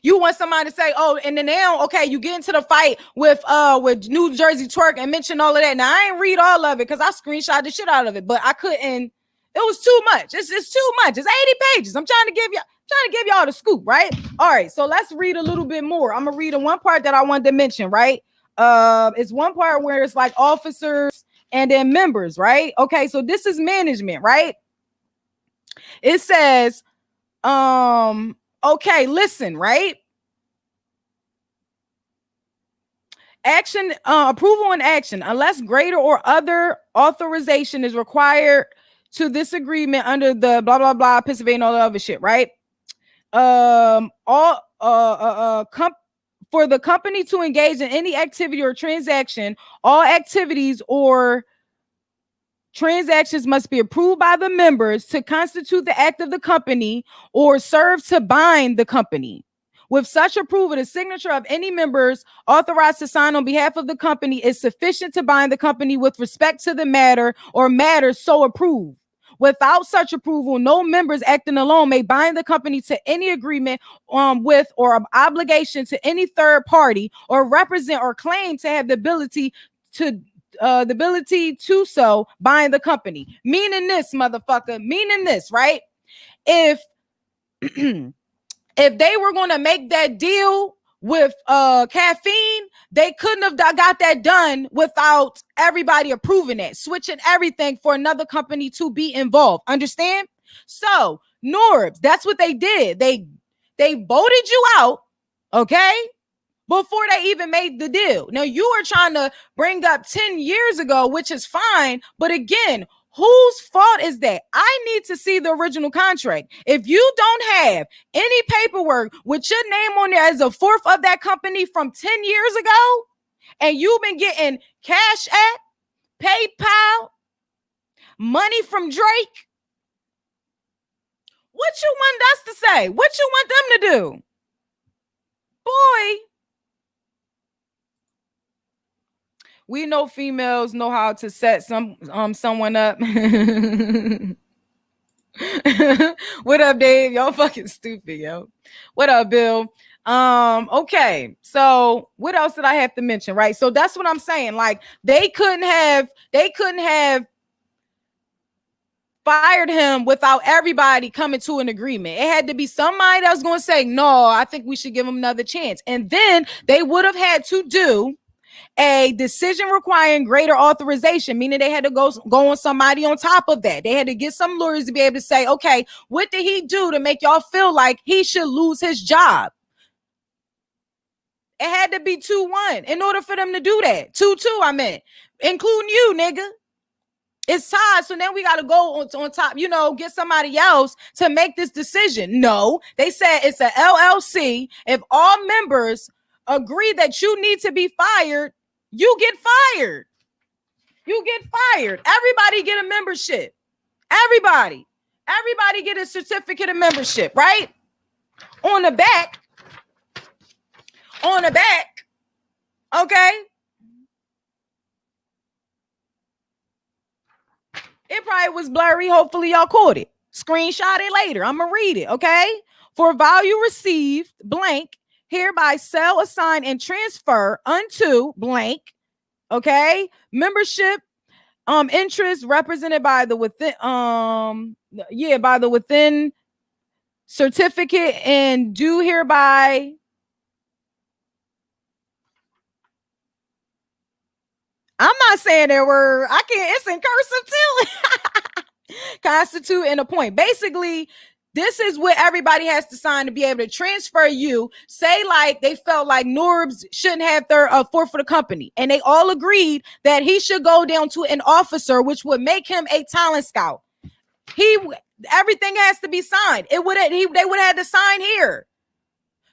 You want somebody to say, oh, and then now, okay, you get into the fight with New Jersey Twerk and mention all of that. Now, I ain't read all of it because I screenshot the shit out of it, but I couldn't. It was too much. It's too much. It's 80 pages. I'm trying to give y'all the scoop, right? All right, so let's read a little bit more. I'm gonna read the one part that I wanted to mention, right? It's one part where it's like officers and then members, right? Okay, so this is management, right? It says, okay, listen, right? Action, approval and action, unless greater or other authorization is required to this agreement under the blah, blah, blah, Pennsylvania, all the other shit, right? For the company to engage in any activity or transaction, all activities or transactions must be approved by the members to constitute the act of the company or serve to bind the company. With such approval, the signature of any members authorized to sign on behalf of the company is sufficient to bind the company with respect to the matter or matters so approved. Without such approval, no members acting alone may bind the company to any agreement with or obligation to any third party or represent or claim to have the ability to so bind the company. Meaning this, motherfucker. Meaning this, right? If if they were going to make that deal with caffeine, they couldn't have got that done without everybody approving it, switching everything for another company to be involved. Understand? So Norbes, that's what they did. They voted you out, okay, before they even made the deal. Now you are trying to bring up 10 years ago, which is fine, but again, whose fault is that? I need to see the original contract. If you don't have any paperwork with your name on there as a fourth of that company from 10 years ago, and you've been getting Cash App, PayPal, money from Drake, what you want us to say? What you want them to do? Boy, we know females know how to set someone up. What up, Dave? Y'all fucking stupid, yo. What up, Bill? Okay, so what else did I have to mention? Right, so that's what I'm saying. Like they couldn't have fired him without everybody coming to an agreement. It had to be somebody that was going to say, no, I think we should give him another chance. And then they would have had to do a decision requiring greater authorization, meaning they had to go on somebody on top of that. They had to get some lawyers to be able to say, okay, what did he do to make y'all feel like he should lose his job? It had to be 2-1 in order for them to do that. 2-2, I meant, including you, nigga. It's tied, so now we got to go on top, get somebody else to make this decision. No, they said it's an LLC. If all members agree that you need to be fired, you get fired. You get fired. Everybody get a membership. Everybody get a certificate of membership, right? On the back, okay? It probably was blurry. Hopefully y'all caught it. Screenshot it later. I'm going to read it, okay? For value received, blank, hereby sell, assign, and transfer unto blank, okay, membership interest represented by the within by the within certificate, and do hereby I'm not saying that word. I can't. It's in cursive too. Constitute and appoint. Basically, this is what everybody has to sign to be able to transfer you. Say like they felt like Norbes shouldn't have their fourth for the company, and they all agreed that he should go down to an officer, which would make him a talent scout. Everything has to be signed. They would have had to sign here.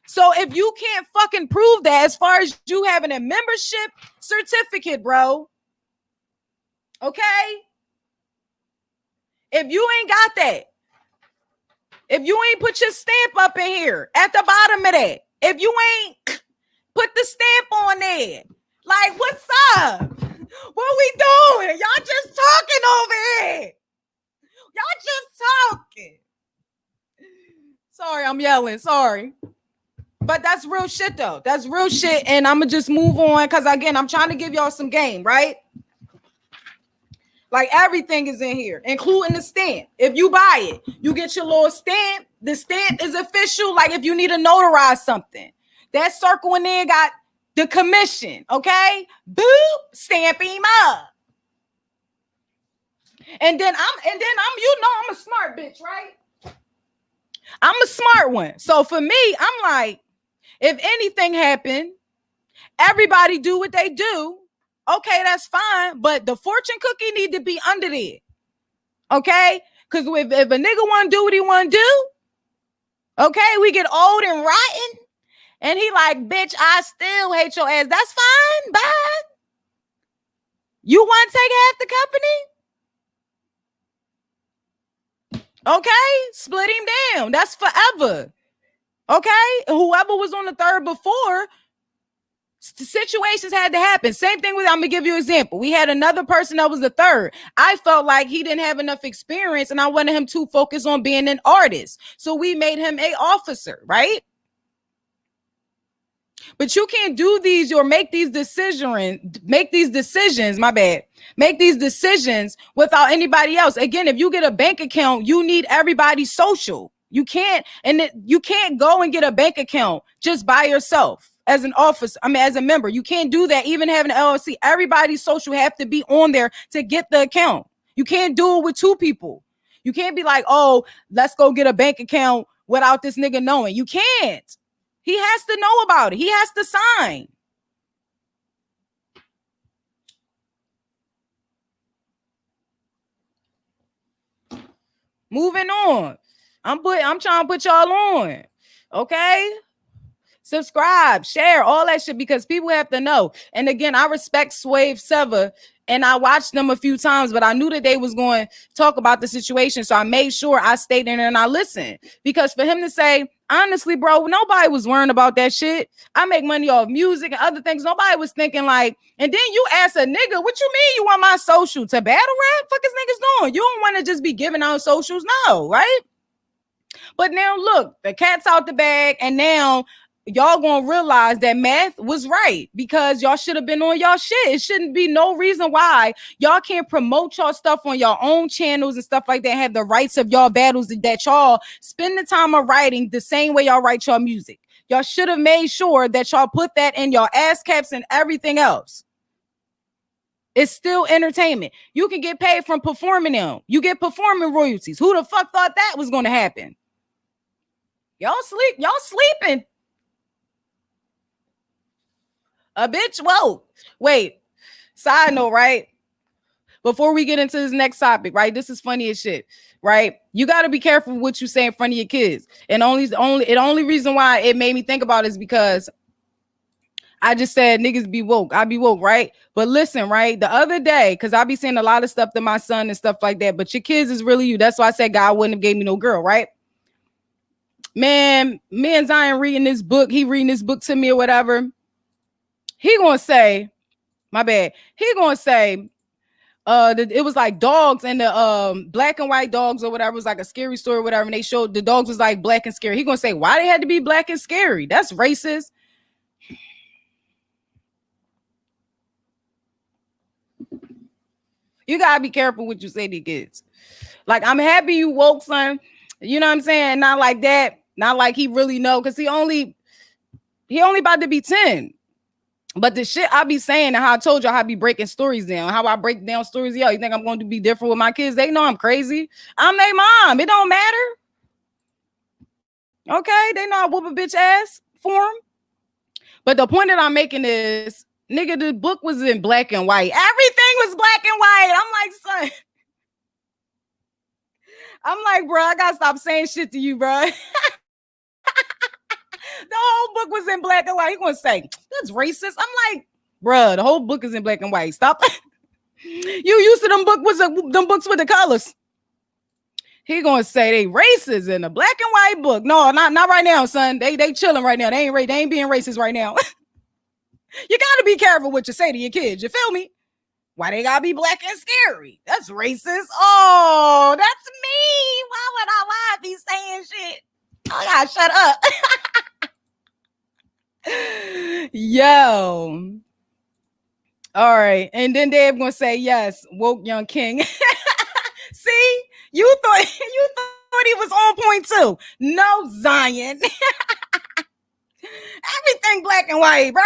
So if you can't fucking prove that, as far as you having a membership certificate, bro, okay? If you ain't got that, if you ain't put your stamp up in here at the bottom of that, if you ain't put the stamp on there, like, what's up? What we doing? Y'all just talking over here. Y'all just talking. Sorry, I'm yelling. Sorry. But that's real shit, though. That's real shit. And I'm going to just move on because, again, I'm trying to give y'all some game, right? Like, everything is in here, including the stamp. If you buy it, you get your little stamp. The stamp is official. Like, if you need to notarize something, that circle in there got the commission, okay? Boop, stamp him up. And then I'm a smart bitch, right? I'm a smart one. So for me, I'm like, if anything happened, everybody do what they do. Okay, that's fine. But the fortune cookie need to be under there. Okay? Because if a nigga want to do what he want to do, okay, we get old and rotten, and he like, bitch, I still hate your ass. That's fine. Bye. You want to take half the company? Okay, split him down. That's forever. Okay, whoever was on the third before, situations had to happen. Same thing with, I'm gonna give you an example. We had another person that was the third. I felt like he didn't have enough experience, and I wanted him to focus on being an artist. So we made him an officer, right? But you can't do these or make these decisions, make these decisions without anybody else. Again, if you get a bank account, you need everybody's social. You can't go and get a bank account just by yourself as an officer. I mean, as a member, you can't do that. Even having an LLC, everybody's social have to be on there to get the account. You can't do it with two people. You can't be like, oh, let's go get a bank account without this nigga knowing. You can't. He has to know about it. He has to sign. Moving on. I'm trying to put y'all on. Okay? Subscribe, share, all that shit, because people have to know. And again, I respect Swave Sever, and I watched them a few times, but I knew that they was going to talk about the situation. So I made sure I stayed in there and I listened. Because for him to say, honestly, bro, nobody was worrying about that shit. I make money off music and other things. Nobody was thinking like, and then you ask a nigga, what you mean you want my social to battle rap? Fuck is niggas doing? You don't want to just be giving out socials, no, right? But now look, the cat's out the bag, and now y'all gonna realize that math was right, because y'all should have been on y'all shit. It shouldn't be no reason why y'all can't promote y'all stuff on your own channels and stuff like that, have the rights of y'all battles that y'all spend the time of writing the same way y'all write y'all music. Y'all should have made sure that y'all put that in y'all ass caps and everything else. It's still entertainment. You can get paid from performing them. You get performing royalties. Who the fuck thought that was gonna happen? Y'all sleeping. A bitch, whoa. Wait. Side note, right? Before we get into this next topic, right? This is funny as shit, right? You got to be careful what you say in front of your kids. And the only reason why it made me think about it is because I just said niggas be woke. I be woke, right? But listen, right? The other day, because I be saying a lot of stuff to my son and stuff like that, but your kids is really you. That's why I said God wouldn't have gave me no girl, right? Man, me and Zion reading this book. He reading this book to me or whatever. He gonna say, my bad. He gonna say, it was like dogs and the black and white dogs or whatever. It was like a scary story or whatever, and they showed the dogs was like black and scary. He gonna say why they had to be black and scary? That's racist. You gotta be careful what you say to kids. Like, I'm happy you woke, son. You know what I'm saying? Not like that. Not like he really know, because he only about to be 10. But the shit I be saying and how I told you how I be breaking stories down, how I break down stories. Yo, you think I'm going to be different with my kids? They know I'm crazy. I'm their mom. It don't matter. Okay? They know I whoop a bitch ass for them. But the point that I'm making is, nigga, the book was in black and white. Everything was black and white. I'm like, son. I'm like, bro, I gotta stop saying shit to you, bro. The whole book was in black and white. He gonna say, that's racist. I'm like, bruh, the whole book is in black and white. Stop. You used to them books with the colors. He gonna say they racist in a black and white book. No, not right now, son. They chilling right now. They ain't being racist right now. You gotta be careful what you say to your kids. You feel me? Why they gotta be black and scary? That's racist. Oh, that's me. Why would I be saying shit? I gotta shut up. Yo. All right. And then they're gonna say, yes, woke young king. See, you thought he was on point too. No, Zion. Everything black and white, bruh.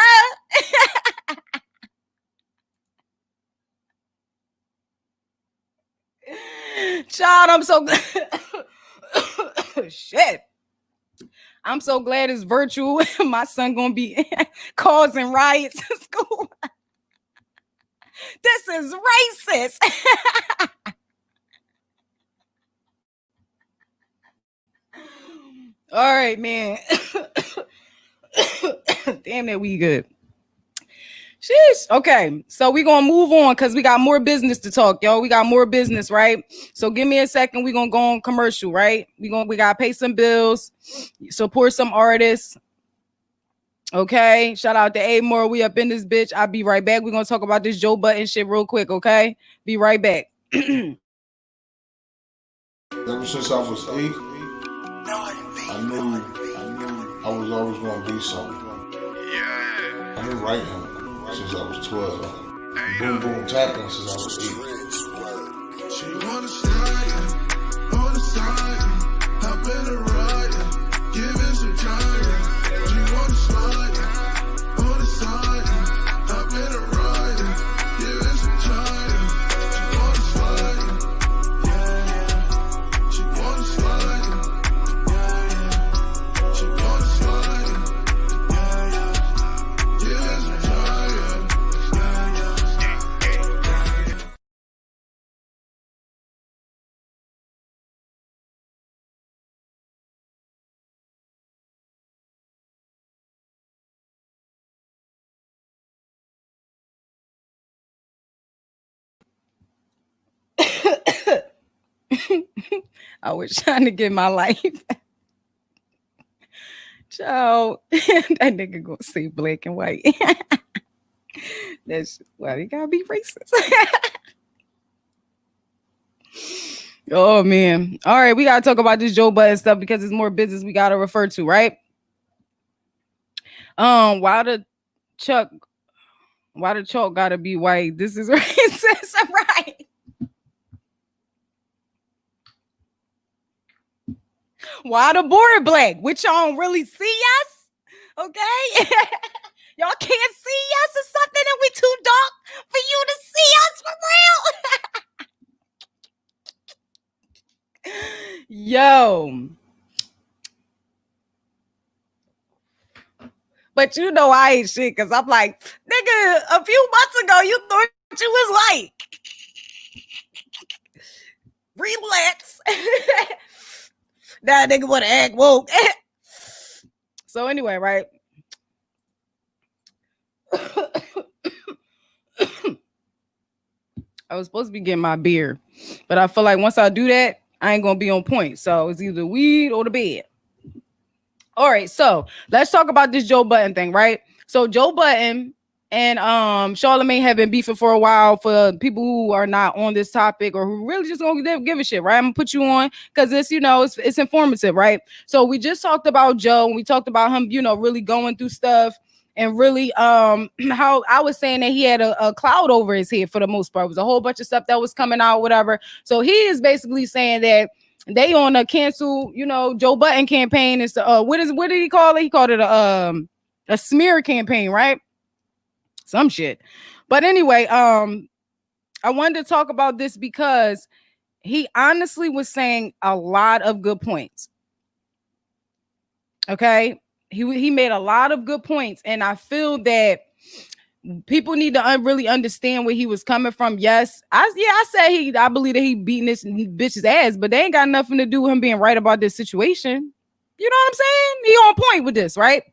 Child, I'm so shit. I'm so glad it's virtual. My son gonna be causing riots in school. This is racist. All right, man. Damn that we good. Sheesh. Okay, so we're gonna move on because we got more business to talk, yo. We got more business, right? So give me a second. We're gonna go on commercial, right? We gotta pay some bills, support some artists. Okay, shout out to A-More. We up in this bitch. I'll be right back. We're gonna talk about this Joe Budden shit real quick, okay? Be right back. Ever since I was 8, I knew I was always gonna be something. Yeah. I've been writing since I was 12. Boom boom tapping since I was 8. She wanna slide on the side, hop in a ride, give it some time. She wanna slide on the side, hop in a ride, give it some time. She wanna slide, yeah. She wanna slide, yeah. She wanna slide, yeah. Give it some time. I was trying to get my life. Ciao. That nigga gonna say black and white. That's why they gotta be racist. Oh man. All right, we gotta talk about this Joe Budden stuff because it's more business we gotta refer to, right? Why the chalk gotta be white? This is racist, right? Why the board black? Which y'all don't really see us? Okay? Y'all can't see us or something and we too dark for you to see us for real? Yo. But you know I ain't shit because I'm like, nigga, a few months ago you thought you was like. Relax. That nigga wanna act woke. So anyway, right? I was supposed to be getting my beer, but I feel like once I do that, I ain't gonna be on point. So it's either weed or the bed. All right, so let's talk about this Joe Budden thing, right? So Joe Budden and Charlamagne have been beefing for a while. For people who are not on this topic or who really just gonna give a shit, right? I'm gonna put you on because it's, you know, it's informative, right? So we just talked about Joe, and we talked about him, you know, really going through stuff. And really, how I was saying that he had a cloud over his head for the most part. It was a whole bunch of stuff that was coming out, whatever. So he is basically saying that they on a cancel, you know, Joe Budden campaign. Is what did he call it? He called it a smear campaign, right? Some shit. But anyway, I wanted to talk about this because he honestly was saying a lot of good points. Okay. He made a lot of good points, and I feel that people need to really understand where he was coming from. Yes, I said I believe that he beating this bitch's ass, but they ain't got nothing to do with him being right about this situation. You know what I'm saying? He on point with this, right?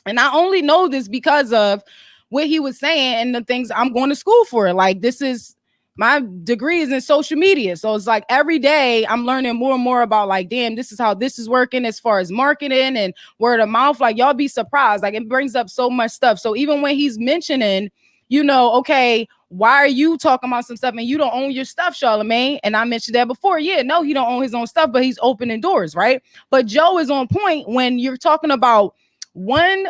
And I only know this because of what he was saying and the things I'm going to school for. Like, this is my degree is in social media. So it's like every day I'm learning more and more about, like, damn, this is how this is working as far as marketing and word of mouth. Like, y'all be surprised. Like, it brings up so much stuff. So even when he's mentioning, you know, okay, why are you talking about some stuff and you don't own your stuff, Charlamagne? And I mentioned that before. Yeah, no, he don't own his own stuff, but he's opening doors, right? But Joe is on point when you're talking about one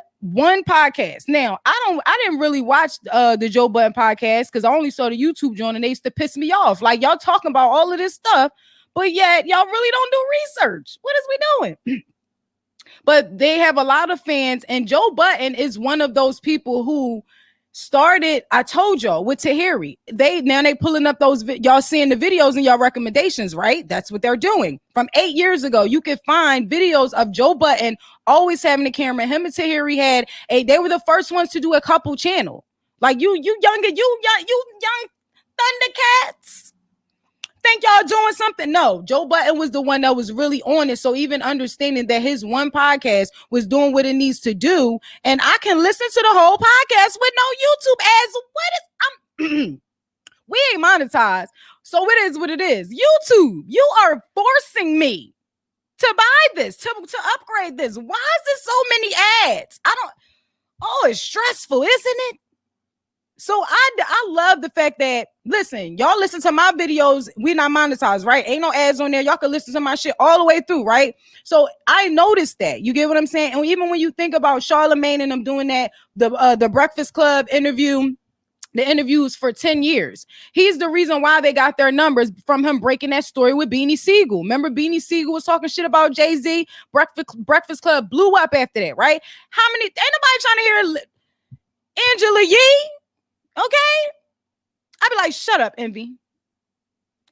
podcast. Now, I didn't really watch the Joe Budden podcast because I only saw the YouTube joint, and they used to piss me off. Like, y'all talking about all of this stuff, but yet y'all really don't do research. What is we doing? But they have a lot of fans, and Joe Budden is one of those people who started, I told y'all, with Tahiri. They pulling up those, y'all seeing the videos in y'all recommendations, right? That's what they're doing. From 8 years ago, you can find videos of Joe Budden always having a camera. Him and Tahiri they were the first ones to do a couple channel. Like, you young Thundercats think y'all doing something? No, Joe Budden was the one that was really on it. So even understanding that his one podcast was doing what it needs to do, and I can listen to the whole podcast with no YouTube ads. We ain't monetized, so it is what it is. YouTube, you are forcing me to buy this, to upgrade this. Why is there so many ads? It's stressful, isn't it? So I love the fact that, listen, y'all listen to my videos. We not monetized, right? Ain't no ads on there. Y'all can listen to my shit all the way through, right? So I noticed that. You get what I'm saying? And even when you think about Charlamagne and them doing that, the Breakfast Club interview, the interviews for 10 years. He's the reason why they got their numbers from him breaking that story with Beanie Siegel. Remember, Beanie Siegel was talking shit about Jay-Z? Breakfast Club blew up after that, right? Ain't nobody trying to hear Angela Yee? Okay, I be like, shut up, Envy.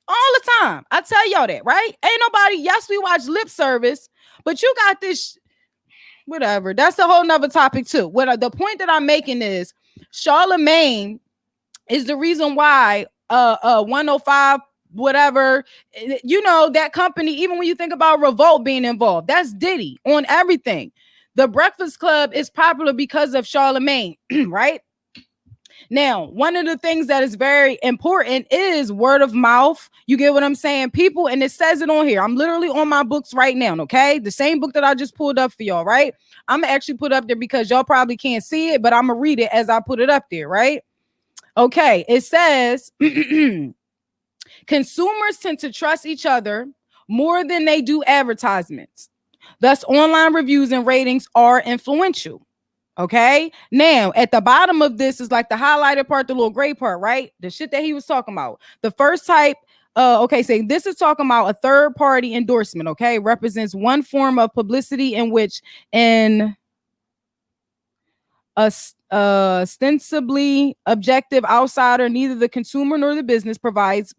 All the time. I tell y'all that, right? Ain't nobody, yes, we watch lip service, but you got this, whatever. That's a whole nother topic too. The point that I'm making is Charlamagne is the reason why 105, whatever, you know, that company, even when you think about Revolt being involved, that's Diddy on everything. The Breakfast Club is popular because of Charlamagne, right? Now, one of the things that is very important is word of mouth. You get what I'm saying? People, and it says it on here. I'm literally on my books right now, okay? The same book that I just pulled up for y'all, right? I'm going to actually put up there because y'all probably can't see it, but I'm going to read it as I put it up there, right? Okay, it says, consumers tend to trust each other more than they do advertisements. Thus, online reviews and ratings are influential. Okay, now at the bottom of this is like the highlighted part, the little gray part, right? The shit that he was talking about. The first type, say this is talking about a third party endorsement, okay, represents one form of publicity in which an ostensibly objective outsider, neither the consumer nor the business, provides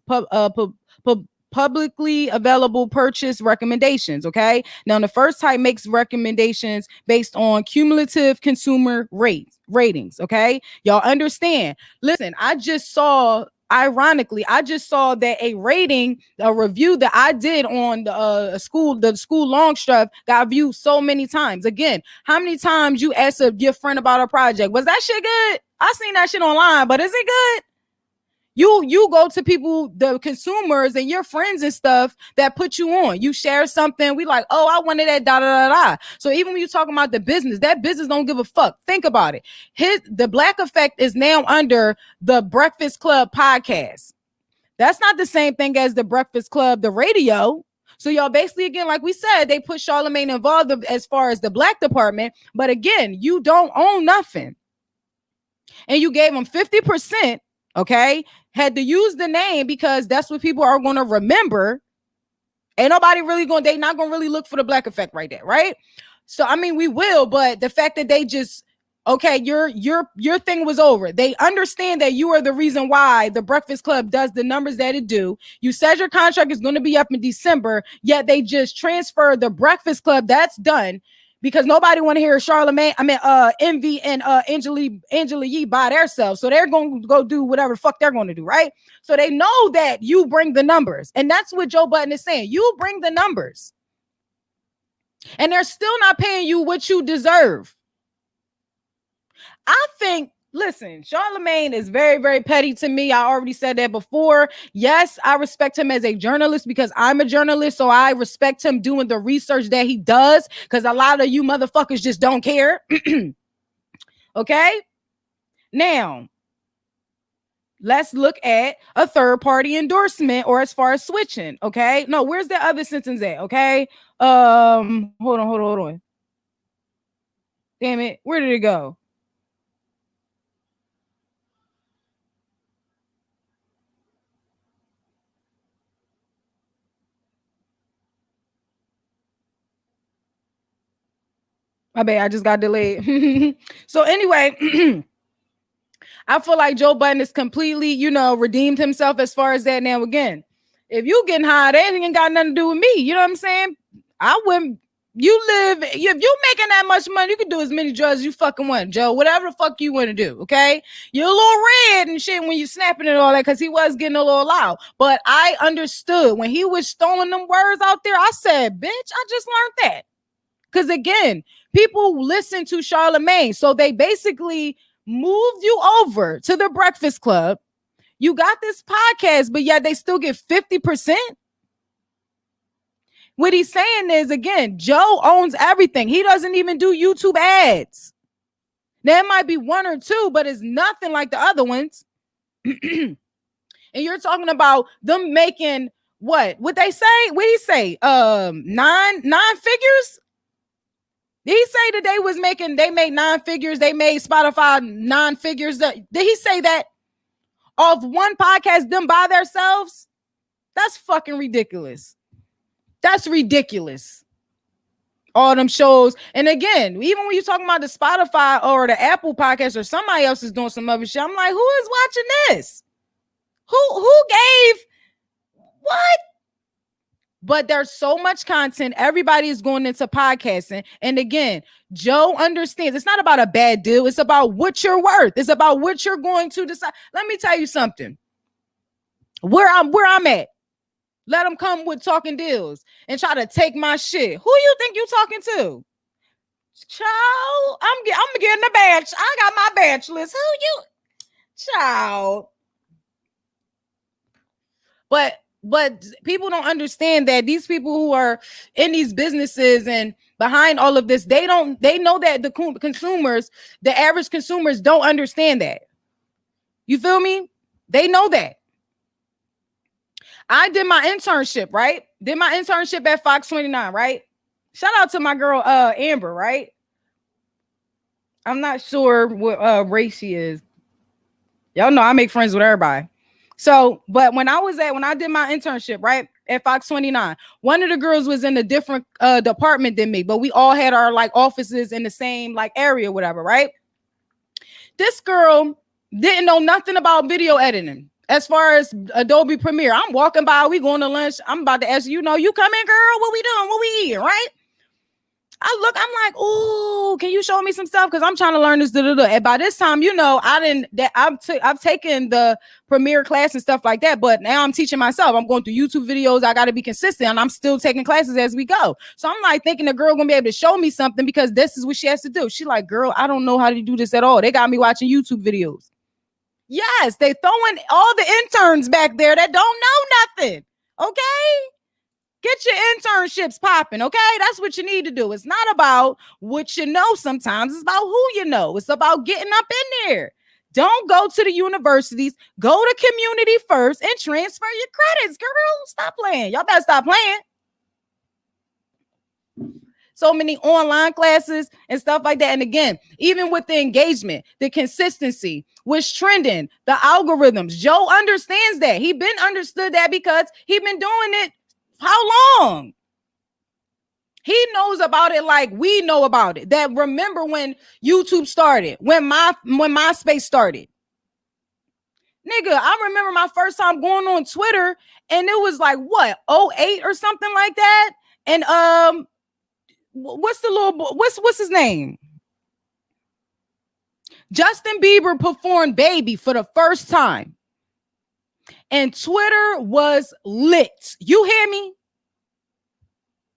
publicly available purchase recommendations. Okay, now the first type makes recommendations based on cumulative consumer ratings. Okay, y'all understand? Listen, ironically, I just saw that a review that I did on the school long stuff got viewed so many times. Again, how many times you asked your friend about a project? Was that shit good? I seen that shit online, but is it good? You go to people, the consumers and your friends and stuff that put you on. You share something, we like, oh, I wanted that, da da da da. So even when you're talking about the business, that business don't give a fuck. Think about it. The Black Effect is now under the Breakfast Club podcast. That's not the same thing as the Breakfast Club, the radio. So y'all basically, again, like we said, they put Charlamagne involved as far as the black department. But again, you don't own nothing. And you gave them 50%, okay? Had to use the name because that's what people are going to remember. Ain't nobody really going, they not going to really look for the Black Effect right there, right? So, I mean, we will, but the fact that they just, okay, your thing was over. They understand that you are the reason why the Breakfast Club does the numbers that it do. You said your contract is going to be up in December, yet they just transferred the Breakfast Club. That's done because nobody want to hear Charlamagne, Envy and Angela Yee by themselves. So they're going to go do whatever the fuck they're going to do, right? So they know that you bring the numbers. And that's what Joe Budden is saying. You bring the numbers. And they're still not paying you what you deserve. I think, listen, Charlamagne is very, very petty to me. I already said that before. Yes, I respect him as a journalist because I'm a journalist. So I respect him doing the research that he does because a lot of you motherfuckers just don't care. Okay? Now, let's look at a third party endorsement or as far as switching. Okay? No, where's the other sentence at? Okay? Hold on. Damn it. Where did it go? My bad, I just got delayed. So anyway, I feel like Joe Budden is completely, redeemed himself as far as that. Now, again, if you getting high, that ain't got nothing to do with me. You know what I'm saying? I wouldn't. If you making that much money, you can do as many drugs as you fucking want, Joe. Whatever the fuck you want to do, okay? You're a little red and shit when you snapping and all that because he was getting a little loud. But I understood when he was throwing them words out there. I said, bitch, I just learned that. Because again, people listen to Charlamagne. So they basically moved you over to the Breakfast Club. You got this podcast, but yet they still get 50%. What he's saying is, again, Joe owns everything. He doesn't even do YouTube ads. There might be one or two, but it's nothing like the other ones. And you're talking about them making what? What they say? What did he say? Nine figures? Did he say that they made 9 figures? They made Spotify 9 figures. Did he say that off one podcast, them by themselves? That's fucking ridiculous. That's ridiculous. All them shows. And again, even when you're talking about the Spotify or the Apple podcast or somebody else is doing some other shit, I'm like, who is watching this? Who gave what? But there's so much content. Everybody is going into podcasting. And again, Joe understands it's not about a bad deal. It's about what you're worth. It's about what you're going to decide. Let me tell you something. Where I'm at. Let them come with talking deals and try to take my shit. Who you think you talking to? Child, I'm getting a badge. I got my badge list. Who you? Child. But people don't understand that these people who are in these businesses and behind all of this, they know that the consumers, the average consumers don't understand that. You feel me? They know that. I did my internship, right? Did my internship at Fox 29, right? Shout out to my girl, Amber, right? I'm not sure what race she is. Y'all know I make friends with everybody. So, but when I did my internship, right, at Fox 29, one of the girls was in a different department than me, but we all had our like offices in the same like area, whatever, right? This girl didn't know nothing about video editing. As far as Adobe Premiere, I'm walking by, we going to lunch. I'm about to ask you, you come in, girl, what we doing? What we eating, right? I'm like, ooh, can you show me some stuff? Because I'm trying to learn this. And by this time, I've taken the Premiere class and stuff like that, but now I'm teaching myself. I'm going through YouTube videos. I got to be consistent, and I'm still taking classes as we go. So I'm like thinking the girl gonna be able to show me something because this is what she has to do. She like, girl, I don't know how to do this at all. They got me watching YouTube videos. Yes, they throwing all the interns back there that don't know nothing. Okay? Get your internships popping, okay? That's what you need to do. It's not about what you know sometimes. It's about who you know. It's about getting up in there. Don't go to the universities. Go to community first and transfer your credits, girl. Stop playing. Y'all better stop playing. So many online classes and stuff like that. And again, even with the engagement, the consistency, what's trending, the algorithms, Joe understands that. He been understood that because he been doing it how long? He knows about it like we know about it. That remember when YouTube started, when MySpace started. Nigga, I remember my first time going on Twitter and it was like what, 08 or something like that. And what's the little boy? What's his name? Justin Bieber performed Baby for the first time. And Twitter was lit. You hear me?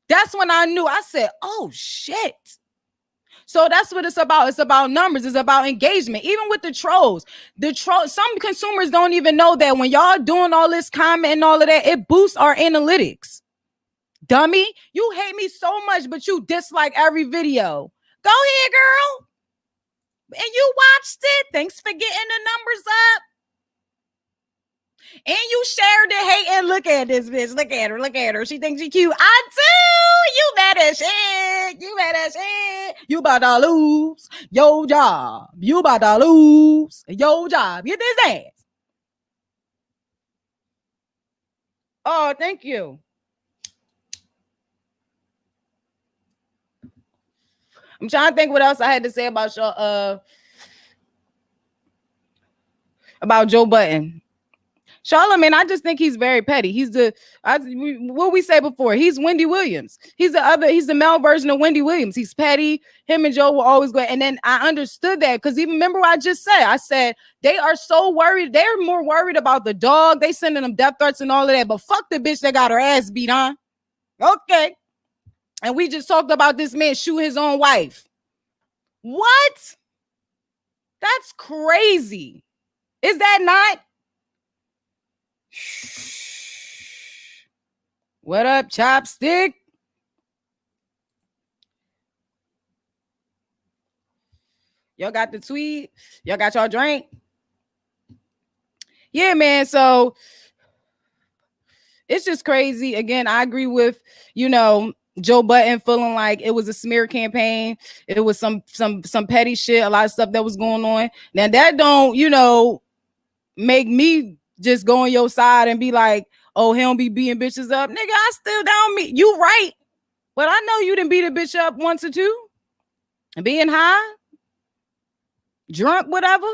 That's when I knew. I said, oh, shit. So that's what it's about. It's about numbers. It's about engagement. Even with the trolls. Some consumers don't even know that when y'all doing all this comment and all of that, it boosts our analytics. Dummy, you hate me so much, but you dislike every video. Go ahead, girl. And you watched it. Thanks for getting the numbers up. And you shared the hate and look at this bitch. Look at her. Look at her. She thinks she cute. I do. You better shit. You better shit. You about to lose your job. You about to lose your job. Get this ass. Oh, thank you. I'm trying to think what else I had to say about y'all. About Joe Budden. Charlamagne, I just think he's very petty. He's what we say before. He's Wendy Williams. He's the male version of Wendy Williams. He's petty. Him and Joe will always go. And then I understood that because even remember what I just said. I said they are so worried. They're more worried about the dog. They sending them death threats and all of that. But fuck the bitch that got her ass beat on. Okay. And we just talked about this man shoot his own wife. What? That's crazy. Is that not? What up, Chopstick? Y'all got the tweet? Y'all got y'all drink? Yeah, man. So it's just crazy. Again, I agree with, Joe Budden feeling like it was a smear campaign. It was some petty shit, a lot of stuff that was going on. Now that don't, make me just go on your side and be like, oh, he don't be beating bitches up. Nigga, I still don't meet you right. But I know you didn't beat a bitch up once or two. And being high, drunk, whatever.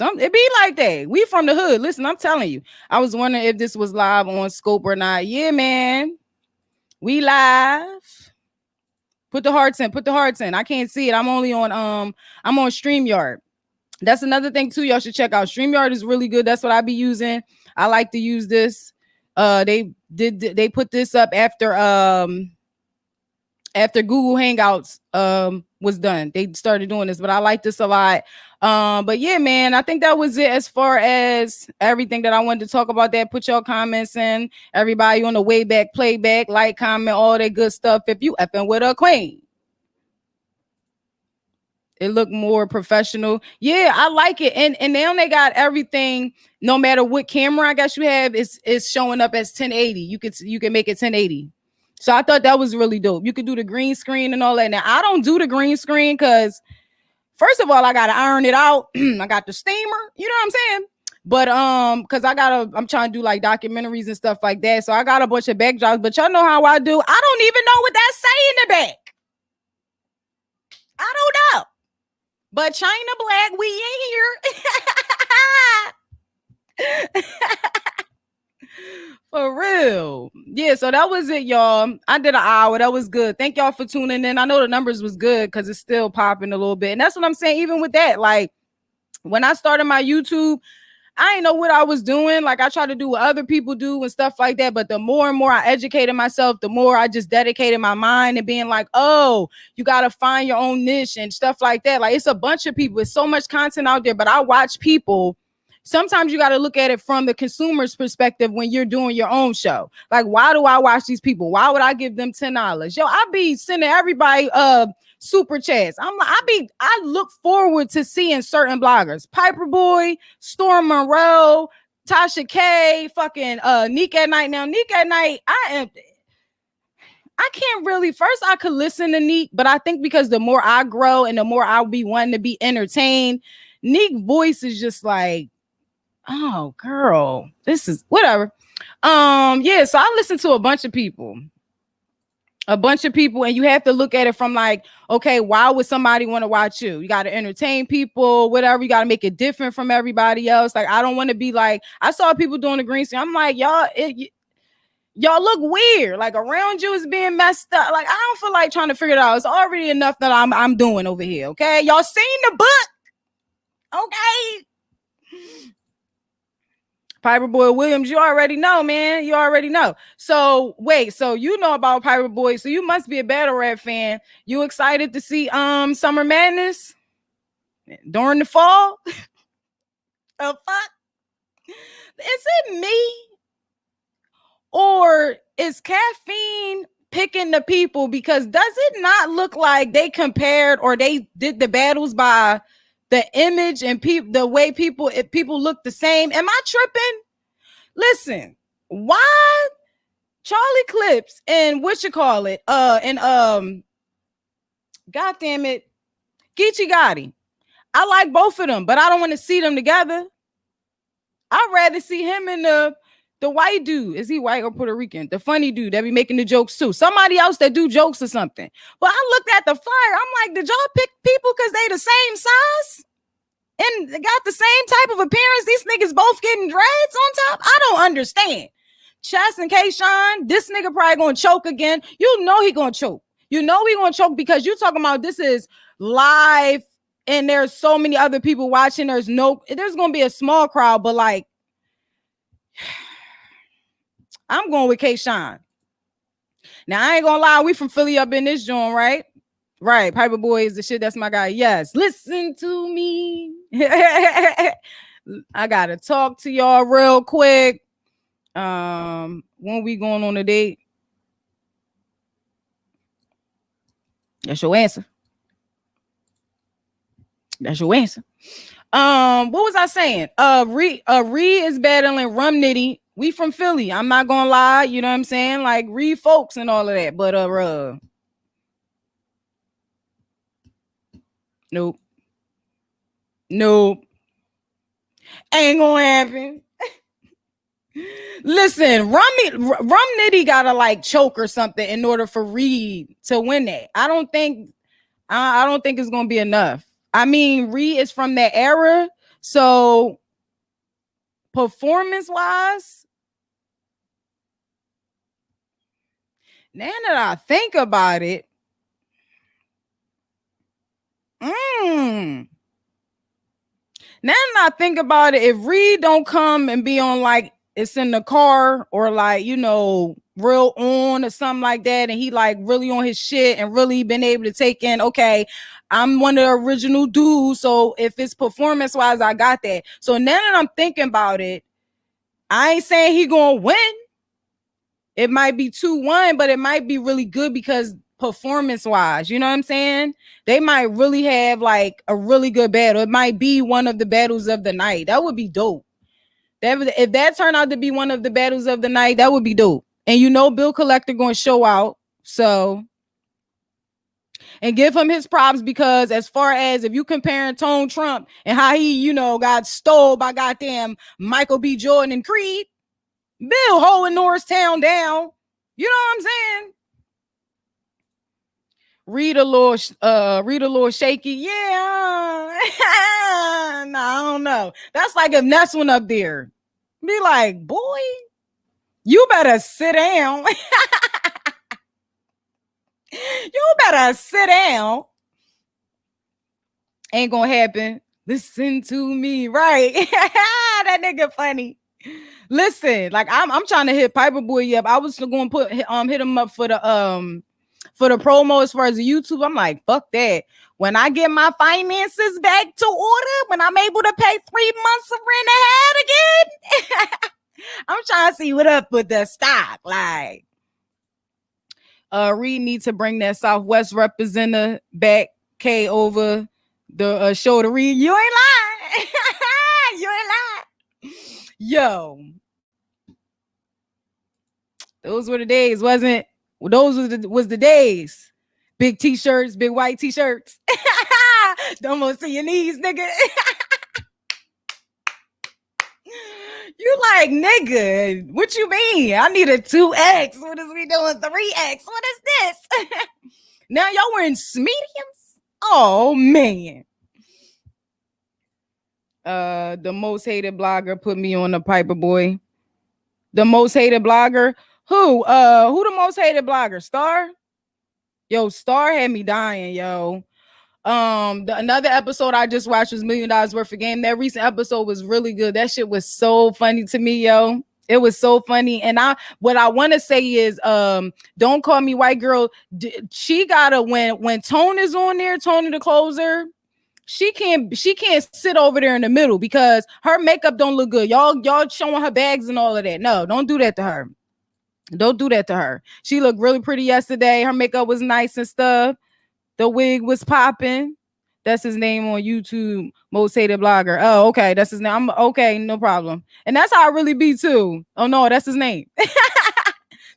It be like that. We from the hood. Listen, I'm telling you. I was wondering if this was live on Scope or not. Yeah, man. We live. Put the hearts in. Put the hearts in. I can't see it. I'm only on I'm on StreamYard. That's another thing too. Y'all should check out. StreamYard is really good. That's what I be using. I like to use this. They put this up after Google Hangouts was done. They started doing this, but I like this a lot. But yeah, man, I think that was it as far as everything that I wanted to talk about. That put your comments in. Everybody on the way back, playback, like, comment, all that good stuff. If you effing with a queen. It looked more professional. Yeah, I like it. And now they got everything, no matter what camera I guess you have, it's showing up as 1080. You can make it 1080. So I thought that was really dope. You could do the green screen and all that. Now I don't do the green screen because first of all, I gotta iron it out. I got the steamer, you know what I'm saying? But because I'm trying to do like documentaries and stuff like that. So I got a bunch of backdrops, but y'all know how I do. I don't even know what that say in the back. I don't know. But China Black, we in here. For real. Yeah, so that was it, y'all. I did an hour. That was good. Thank y'all for tuning in. I know the numbers was good because it's still popping a little bit. And that's what I'm saying. Even with that, like when I started my YouTube, I didn't know what I was doing. Like I try to do what other people do and stuff like that. But the more and more I educated myself, the more I just dedicated my mind and being like, oh, you got to find your own niche and stuff like that. Like it's a bunch of people. It's so much content out there. But I watch people, sometimes you got to look at it from the consumer's perspective when you're doing your own show. Like, why do I watch these people? Why would I give them $10? Yo, I be sending everybody super chats. I look forward to seeing certain bloggers. Piper Boy, Storm Monroe, Tasha K, fucking Neek at Night. Now, Neek at Night, I can't really, first I could listen to Neek, but I think because the more I grow and the more I'll be wanting to be entertained, Neek voice is just like, oh girl, this is whatever. Yeah, so I listen to a bunch of people, and you have to look at it from like, okay, why would somebody want to watch you? You got to entertain people, whatever. You got to make it different from everybody else. Like, I don't want to be like, I saw people doing the green screen. I'm like, y'all look weird. Like, around you is being messed up. Like, I don't feel like trying to figure it out. It's already enough that I'm doing over here. Okay, y'all seen the book? Okay. Piper Boy Williams, you already know, man. You already know. So wait, so you know about Piper Boy, so you must be a battle rap fan. You excited to see Summer Madness during the fall? The fuck? Is it me? Or is caffeine picking the people? Because does it not look like they compared or they did the battles by the image and the way people look the same? Am I tripping? Listen, why Charlie Clips and God damn it, Geechee Gotti. I like both of them, but I don't want to see them together. I'd rather see him and the white dude. Is he white or Puerto Rican? The funny dude that be making the jokes too. Somebody else that do jokes or something. But I looked at the flyer. I'm like, did y'all pick people because they the same size? And got the same type of appearance? These niggas both getting dreads on top? I don't understand. Chess and K-Shine, this nigga probably gonna choke again. You know he gonna choke. You know he gonna choke because you talking about this is live and there's so many other people watching. There's gonna be a small crowd, but like, I'm going with K-Shine. Now, I ain't gonna lie, we from Philly up in this joint, right? Right, Piper Boy is the shit. That's my guy. Yes, listen to me. I gotta talk to y'all real quick. When we going on a date? That's your answer. That's your answer. What was I saying? Ree is battling Rum Nitty. We from Philly. I'm not gonna lie, you know what I'm saying? Like Ree folks and all of that, but nope. Ain't gonna happen. Listen, Rum Nitty gotta like choke or something in order for Reed to win that. I don't think it's gonna be enough. I mean, Reed is from that era, so performance-wise, now that I think about it, if Reed don't come and be on like it's in the car or like, you know, real on or something like that, and he like really on his shit and really been able to take in, okay, I'm one of the original dudes, so if it's performance wise, I got that. So now that I'm thinking about it, I ain't saying he gonna win. It might be 2-1, but it might be really good because performance wise, you know what I'm saying? They might really have like a really good battle. It might be one of the battles of the night. That would be dope. If that turned out to be one of the battles of the night, that would be dope. And you know, Bill Collector going to show out. So, and give him his props, because as far as if you comparing Tone Trump and how he, you know, got stole by goddamn Michael B. Jordan and Creed, Bill holding Norristown down. You know what I'm saying? Read a little shaky. Yeah. No, I don't know. That's like if Ness went up there. Be like, boy, you better sit down. You better sit down. Ain't gonna happen. Listen to me, right? That nigga funny. Listen, like I'm trying to hit Piper Boy up. I was going to hit him up for the for the promo as far as the YouTube. I'm like, fuck that. When I get my finances back to order, when I'm able to pay 3 months of rent ahead again, I'm trying to see what up with the stock. Like, Reed need to bring that Southwest representative back, K, over the show to Reed. You ain't lying. You ain't lying. Yo. Those were the days, wasn't it? Well, those was the days. Big t-shirts, big white t-shirts. Almost to your knees, nigga. You like, nigga, what you mean? I need a 2X. What is we doing? 3X. What is this? Now y'all wearing mediums? Oh, man. The most hated blogger put me on the Piper Boy. The most hated blogger? Who the most hated blogger? Star? Yo, Star had me dying, yo. Another episode I just watched was $1 Million Worth of Game. That recent episode was really good. That shit was so funny to me, yo. It was so funny. And what I want to say is, don't call me white girl. She gotta, when Tone is on there, Tony the closer, she can't sit over there in the middle because her makeup don't look good. Y'all showing her bags and all of that. No, don't do that to her. Don't do that to her. She looked really pretty yesterday. Her makeup was nice and stuff. The wig was popping. That's his name on YouTube, most hated blogger. Oh, okay, that's his name. Okay, no problem. And that's how I really be too. Oh no, that's his name.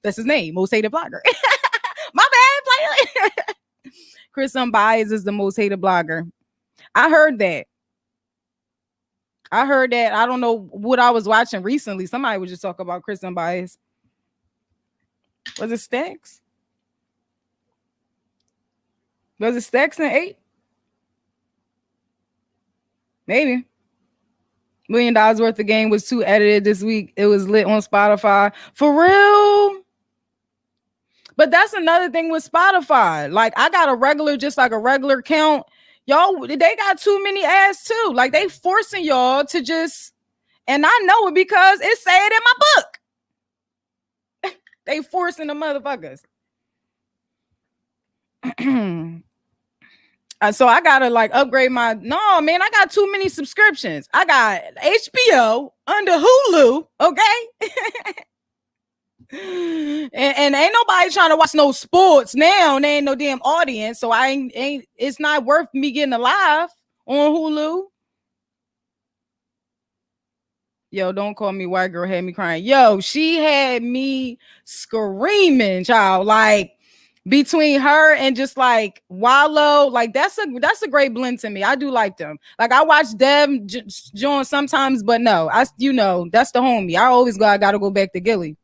That's his name, most hated blogger. My bad, player. Chris Unbiased is the most hated blogger. I heard that. I don't know what I was watching recently. Somebody was just talking about Chris Unbiased. Was it Stacks? Was it Stacks and 8? Maybe. $1 Million Worth of Game was 2 edited this week. It was lit on Spotify. For real? But that's another thing with Spotify. Like, I got a regular count. Y'all, they got too many ads too. Like, they forcing y'all to just, and I know it because it said it in my book. They forcing the motherfuckers. So I gotta like upgrade my. No, man, I got too many subscriptions. I got HBO under Hulu, okay. and ain't nobody trying to watch no sports now. There ain't no damn audience, so I ain't. It's not worth me getting a live on Hulu. Yo, don't call me white girl. Had me crying. Yo, she had me screaming, child. Like, between her and just like Wallow, like that's a great blend to me. I do like them. Like, I watch them join sometimes, but no, that's the homie. I always gotta go back to Gilly.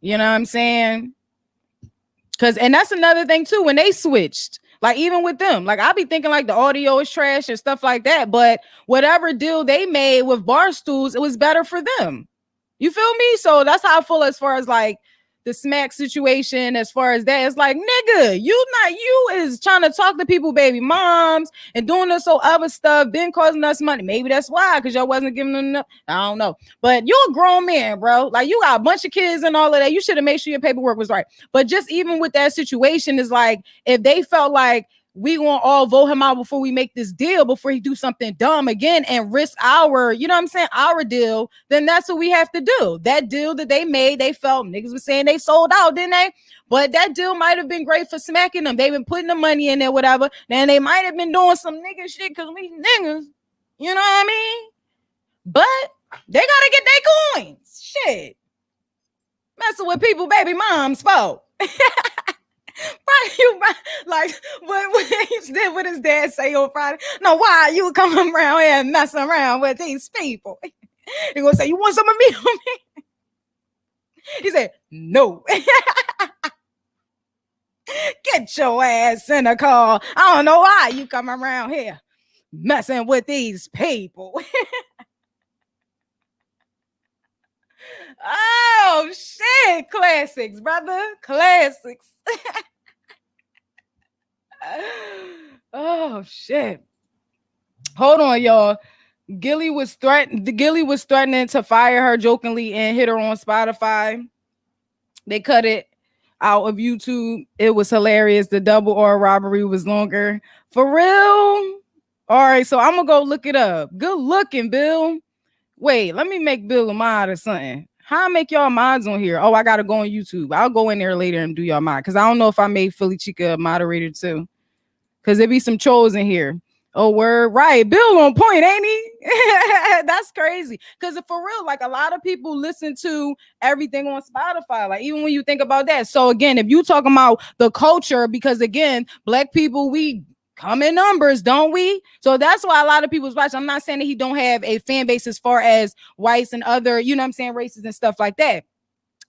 You know what I'm saying? And that's another thing too. When they switched, like even with them, like I be thinking like the audio is trash and stuff like that, but whatever deal they made with Barstools, it was better for them. You feel me? So that's how I feel as far as like the smack situation. As far as that, it's like, nigga, you is trying to talk to people, baby moms, and doing this whole other stuff, been causing us money. Maybe that's why, because y'all wasn't giving them enough. I don't know, but you're a grown man, bro. Like, you got a bunch of kids and all of that. You should have made sure your paperwork was right. But just even with that situation, is like, if they felt like we gonna all vote him out before we make this deal, before he do something dumb again and risk our, you know what I'm saying, our deal, then that's what we have to do. That deal that they made, they felt niggas was saying they sold out, didn't they? But that deal might have been great for smacking them. They've been putting the money in there, whatever. Then they might have been doing some nigga shit because we niggas, you know what I mean? But they gotta get their coins. Shit. Messing with people, baby mom's fault. Like, what does dad say on Friday? No, why you coming around here and messing around with these people? He gonna say, you want some of me on me? He said, no. Get your ass in the car. I don't know why you come around here messing with these people. Oh shit, classics, brother, classics. Oh shit. Hold on, y'all. Gilly was threatening to fire her jokingly and hit her on Spotify. They cut it. out of YouTube. It was hilarious. The double R robbery was longer. For real? All right, so I'm gonna go look it up. Good looking, Bill. Wait, let me make Bill a mod or something. How I make y'all mods on here? Oh, I gotta go on YouTube. I'll go in there later and do y'all mod because I don't know if I made Philly Chica a moderator too. Because there be some trolls in here. Oh, word, right. Bill on point, ain't he? That's crazy. Because for real, like a lot of people listen to everything on Spotify. Like even when you think about that. So again, if you talking about the culture, because again, black people, we come in numbers, don't we? So that's why a lot of people's watch. I'm not saying that he don't have a fan base as far as whites and other, you know what I'm saying, races and stuff like that,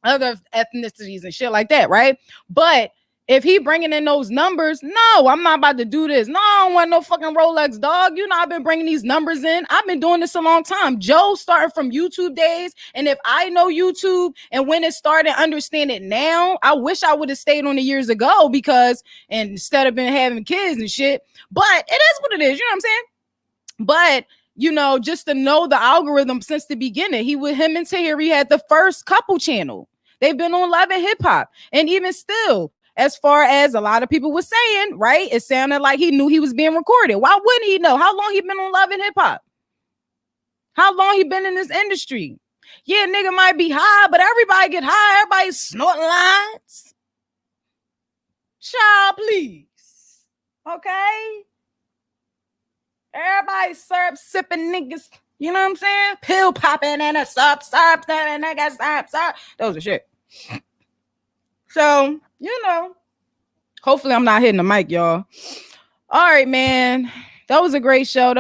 other ethnicities and shit like that, right? But if he bringing in those numbers, no, I'm not about to do this. No, I don't want no fucking Rolex, dog. You know, I've been bringing these numbers in. I've been doing this a long time. Joe started from YouTube days. And if I know YouTube and when it started, understand it now, I wish I would have stayed on it years ago because instead of been having kids and shit. But it is what it is. You know what I'm saying? But you know, just to know the algorithm since the beginning, him and Tahiri had the first couple channel. They've been on Love and Hip Hop. And even still, as far as a lot of people were saying, right? It sounded like he knew he was being recorded. Why wouldn't he know? How long he been on Love and Hip Hop? How long he been in this industry? Yeah, nigga might be high, but everybody get high. Everybody snorting lines. Child, please. Okay? Everybody syrup sipping niggas. You know what I'm saying? Pill popping and a syrup, and I got syrup. Those are shit. So, you know, hopefully I'm not hitting the mic, y'all. All right, man. That was a great show.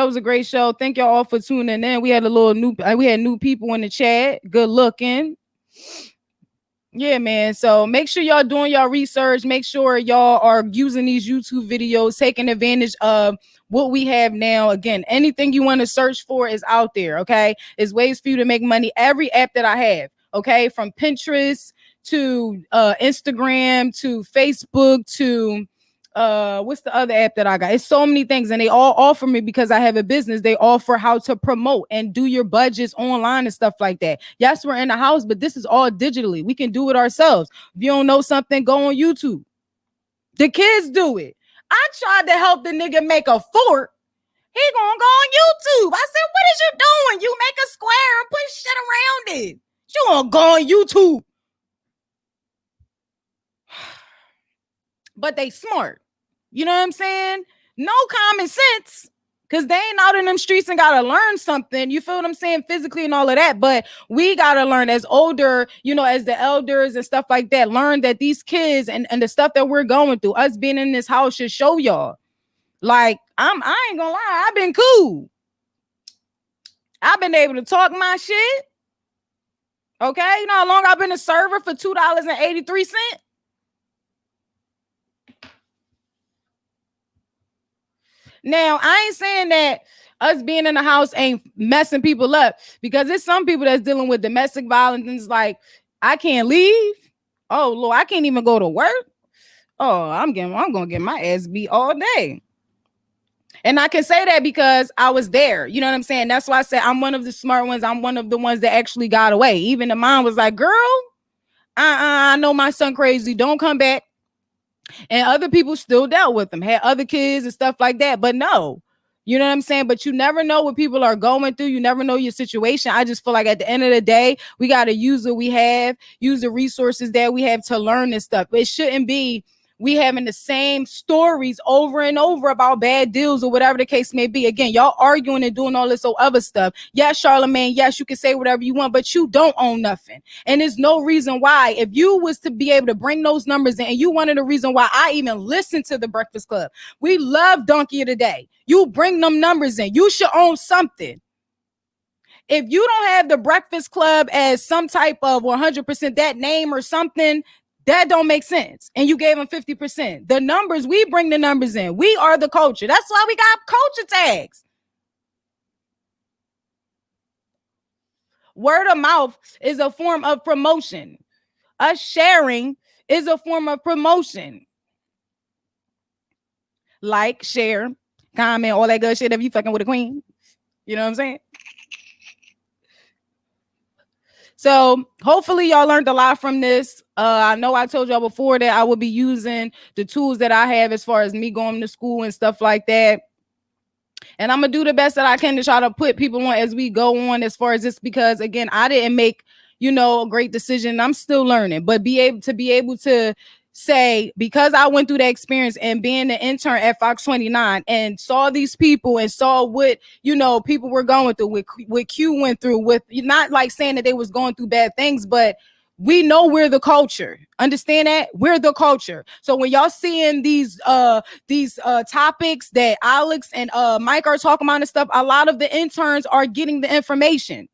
Thank y'all all for tuning in. We had new people in the chat. Good looking. Yeah, man. So make sure y'all doing y'all research. Make sure y'all are using these YouTube videos, taking advantage of what we have now. Again, anything you want to search for is out there. Okay. It's ways for you to make money. Every app that I have. Okay. From Pinterest to Instagram to Facebook to what's the other app that I got? It's so many things, and they all offer me because I have a business. They offer how to promote and do your budgets online and stuff like that. Yes, we're in the house, but this is all digitally. We can do it ourselves. If you don't know something, go on YouTube. The kids do it. I tried to help the nigga make a fort. He gonna go on YouTube. I said, what is you doing? You make a square and put shit around it. You gonna go on YouTube. But they smart. You know what I'm saying? No common sense. Because they ain't out in them streets and gotta learn something. You feel what I'm saying? Physically and all of that. But we gotta learn as older, you know, as the elders and stuff like that, learn that these kids and the stuff that we're going through, us being in this house should show y'all. Like, I ain't gonna lie, I've been cool. I've been able to talk my shit. Okay, you know how long I've been a server for $2.83? Now, I ain't saying that us being in the house ain't messing people up, because there's some people that's dealing with domestic violence and it's like, I can't leave. Oh, Lord, I can't even go to work. Oh, I'm gonna get my ass beat all day. And I can say that because I was there. You know what I'm saying? That's why I said I'm one of the smart ones. I'm one of the ones that actually got away. Even the mom was like, girl, I know my son crazy. Don't come back. And other people still dealt with them, had other kids and stuff like that. But no, you know what I'm saying? But you never know what people are going through. You never know your situation. I just feel like at the end of the day, we got to use what we have, use the resources that we have to learn this stuff. It shouldn't be we having the same stories over and over about bad deals or whatever the case may be. Again, y'all arguing and doing all this other stuff. Yes, Charlemagne, yes, you can say whatever you want, but you don't own nothing. And there's no reason why, if you was to be able to bring those numbers in, and you wanted the reason why I even listened to the Breakfast Club. We love Donkey of the Day. You bring them numbers in. You should own something. If you don't have the Breakfast Club as some type of 100% that name or something, that don't make sense. And you gave them 50%. The numbers, we bring the numbers in. We are the culture. That's why we got culture tags. Word of mouth is a form of promotion. Us sharing is a form of promotion. Like, share, comment, all that good shit if you fucking with a queen. You know what I'm saying? So hopefully y'all learned a lot from this. I know I told y'all before that I will be using the tools that I have as far as me going to school and stuff like that. And I'm going to do the best that I can to try to put people on as we go on as far as this, because again, I didn't make, a great decision. I'm still learning, but be able to say, because I went through that experience and being the intern at Fox 29 and saw these people and saw what, people were going through, what Q went through, with not like saying that they was going through bad things, but we know we're the culture. Understand that? We're the culture. So when y'all seeing these topics that Alex and Mike are talking about and stuff, a lot of the interns are getting the information.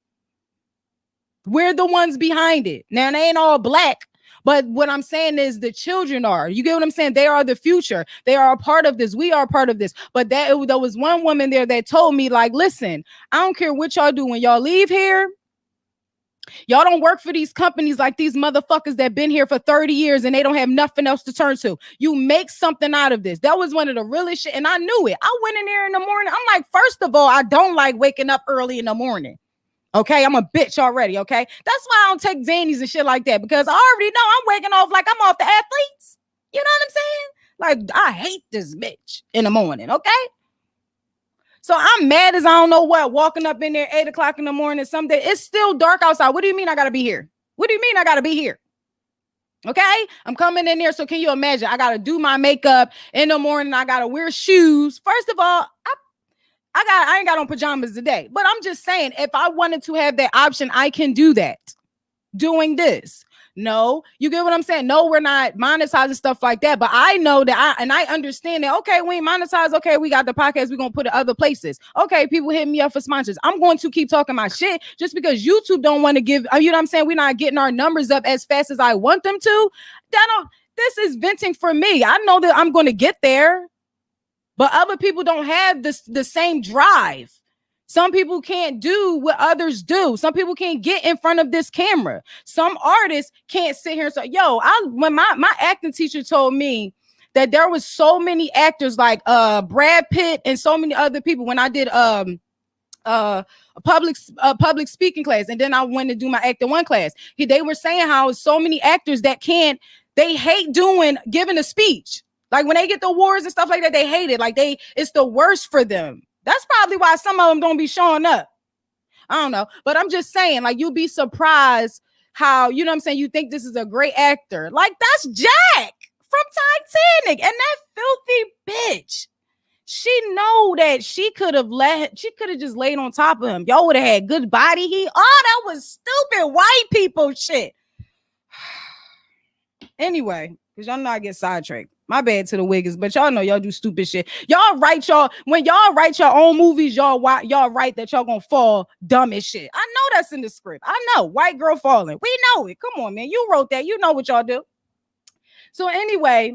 We're the ones behind it. Now, they ain't all black, but what I'm saying is the children are. You get what I'm saying? They are the future. They are a part of this. We are a part of this. But there was one woman there that told me, like, listen, I don't care what y'all do when y'all leave here. Y'all don't work for these companies like these motherfuckers that been here for 30 years and they don't have nothing else to turn to. You make something out of this. That was one of the realest shit. And I knew it. I went in there in the morning. I'm like, first of all, I don't like waking up early in the morning. Okay, I'm a bitch already, okay? That's why I don't take Xannies and shit like that, because I already know I'm waking off like I'm off the athletes. You know what I'm saying? Like, I hate this bitch in the morning, okay? So I'm mad as I don't know what, walking up in there 8 o'clock in the morning someday. It's still dark outside. What do you mean I got to be here? What do you mean I got to be here? Okay, I'm coming in there. So can you imagine? I got to do my makeup in the morning. I got to wear shoes. First of all, I ain't got on pajamas today, but I'm just saying, if I wanted to have that option, I can do that. Doing this. No, you get what I'm saying? No, we're not monetizing stuff like that, but I know that I understand that, okay, we ain't monetize. Okay, we got the podcast. We're going to put it other places. Okay, people hit me up for sponsors. I'm going to keep talking my shit just because YouTube don't want to give, you know what I'm saying? We're not getting our numbers up as fast as I want them to. This is venting for me. I know that I'm going to get there. But other people don't have the same drive. Some people can't do what others do. Some people can't get in front of this camera. Some artists can't sit here and say, when my acting teacher told me that there was so many actors like Brad Pitt and so many other people when I did a public speaking class, and then I went to do my acting 1 class. They were saying how so many actors that they hate giving a speech. Like when they get the awards and stuff like that, they hate it. Like it's the worst for them. That's probably why some of them don't be showing up. I don't know. But I'm just saying, like, you'll be surprised how, you know what I'm saying, you think this is a great actor. Like, that's Jack from Titanic. And that filthy bitch. She know that she could have just laid on top of him. Y'all would have had good body heat. Oh, that was stupid white people shit. Anyway, because y'all know I get sidetracked. My bad to the Wiggins, but y'all know y'all do stupid shit. When y'all write your own movies, y'all write that y'all gonna fall dumb as shit. I know that's in the script. I know, white girl falling. We know it. Come on, man. You wrote that. You know what y'all do. So anyway,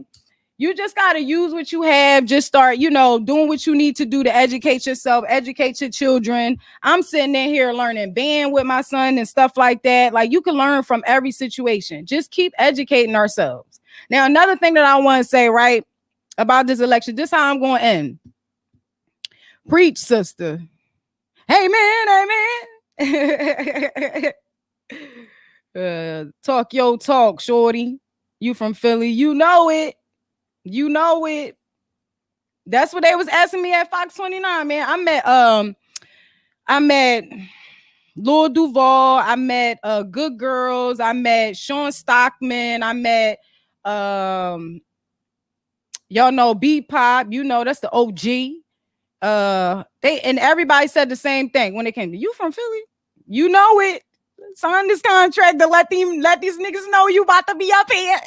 you just gotta use what you have. Just start, doing what you need to do to educate yourself, educate your children. I'm sitting in here learning band with my son and stuff like that. Like, you can learn from every situation. Just keep educating ourselves. Now, another thing that I want to say, right, about this election, this is how I'm going to end. Preach, sister. Amen, amen. Talk your talk, shorty. You from Philly. You know it. You know it. That's what they was asking me at Fox 29, man. I met Lil Duval. I met Good Girls. I met Sean Stockman. I met y'all know Beat Pop, that's the OG. And everybody said the same thing when it came to you from Philly. You know it. Sign this contract to let these niggas know you about to be up here.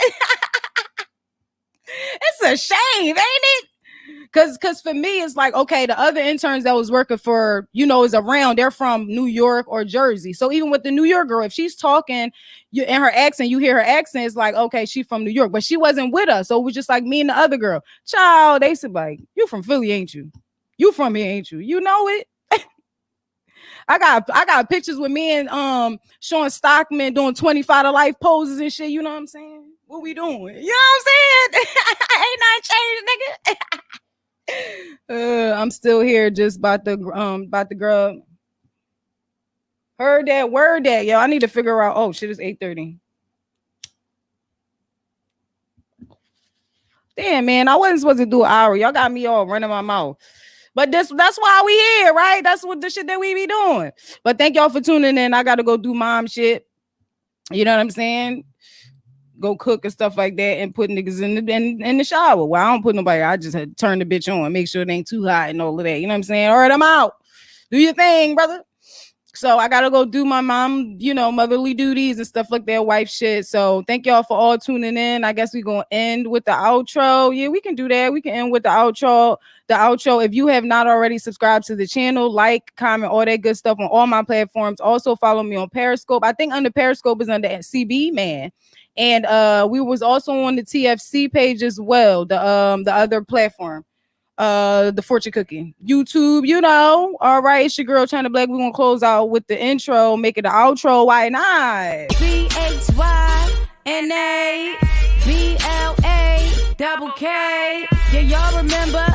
It's a shame, ain't it? Because for me, it's like, okay, the other interns that was working for, is around, they're from New York or Jersey. So even with the New York girl, if she's talking in her accent, you hear her accent, it's like, okay, she's from New York, but she wasn't with us. So it was just like me and the other girl. Child, they said, like, you from Philly, ain't you? You from here, ain't you? You know it. I got pictures with me and Sean Stockman doing 25 to life poses and shit. You know what I'm saying? What we doing? You know what I'm saying? Ain't nothing changed, nigga. I'm still here, just about the girl. Heard that, word that. Yo, I need to figure out. Oh, shit, it's 8:30. Damn, man, I wasn't supposed to do an hour. Y'all got me all running my mouth. But that's why we here, right? That's what the shit that we be doing. But thank y'all for tuning in. I got to go do mom shit. You know what I'm saying? Go cook and stuff like that and put niggas in the shower. Well, I don't put nobody. I just had to turn the bitch on, make sure it ain't too hot and all of that. You know what I'm saying? All right, I'm out. Do your thing, brother. So I gotta go do my mom, motherly duties and stuff like that, wife shit. So thank y'all for all tuning in. I guess we're gonna end with the outro. Yeah, we can do that. We can end with the outro. The outro. If you have not already subscribed to the channel, like, comment, all that good stuff on all my platforms. Also follow me on Periscope. I think under Periscope is under CB Man. And we was also on the T.F.C page as well, the other platform. The fortune cookie YouTube, all right, it's your girl China Black. We're gonna close out with the intro, make it the outro. Why not? CHYNABLA. Yeah, y'all remember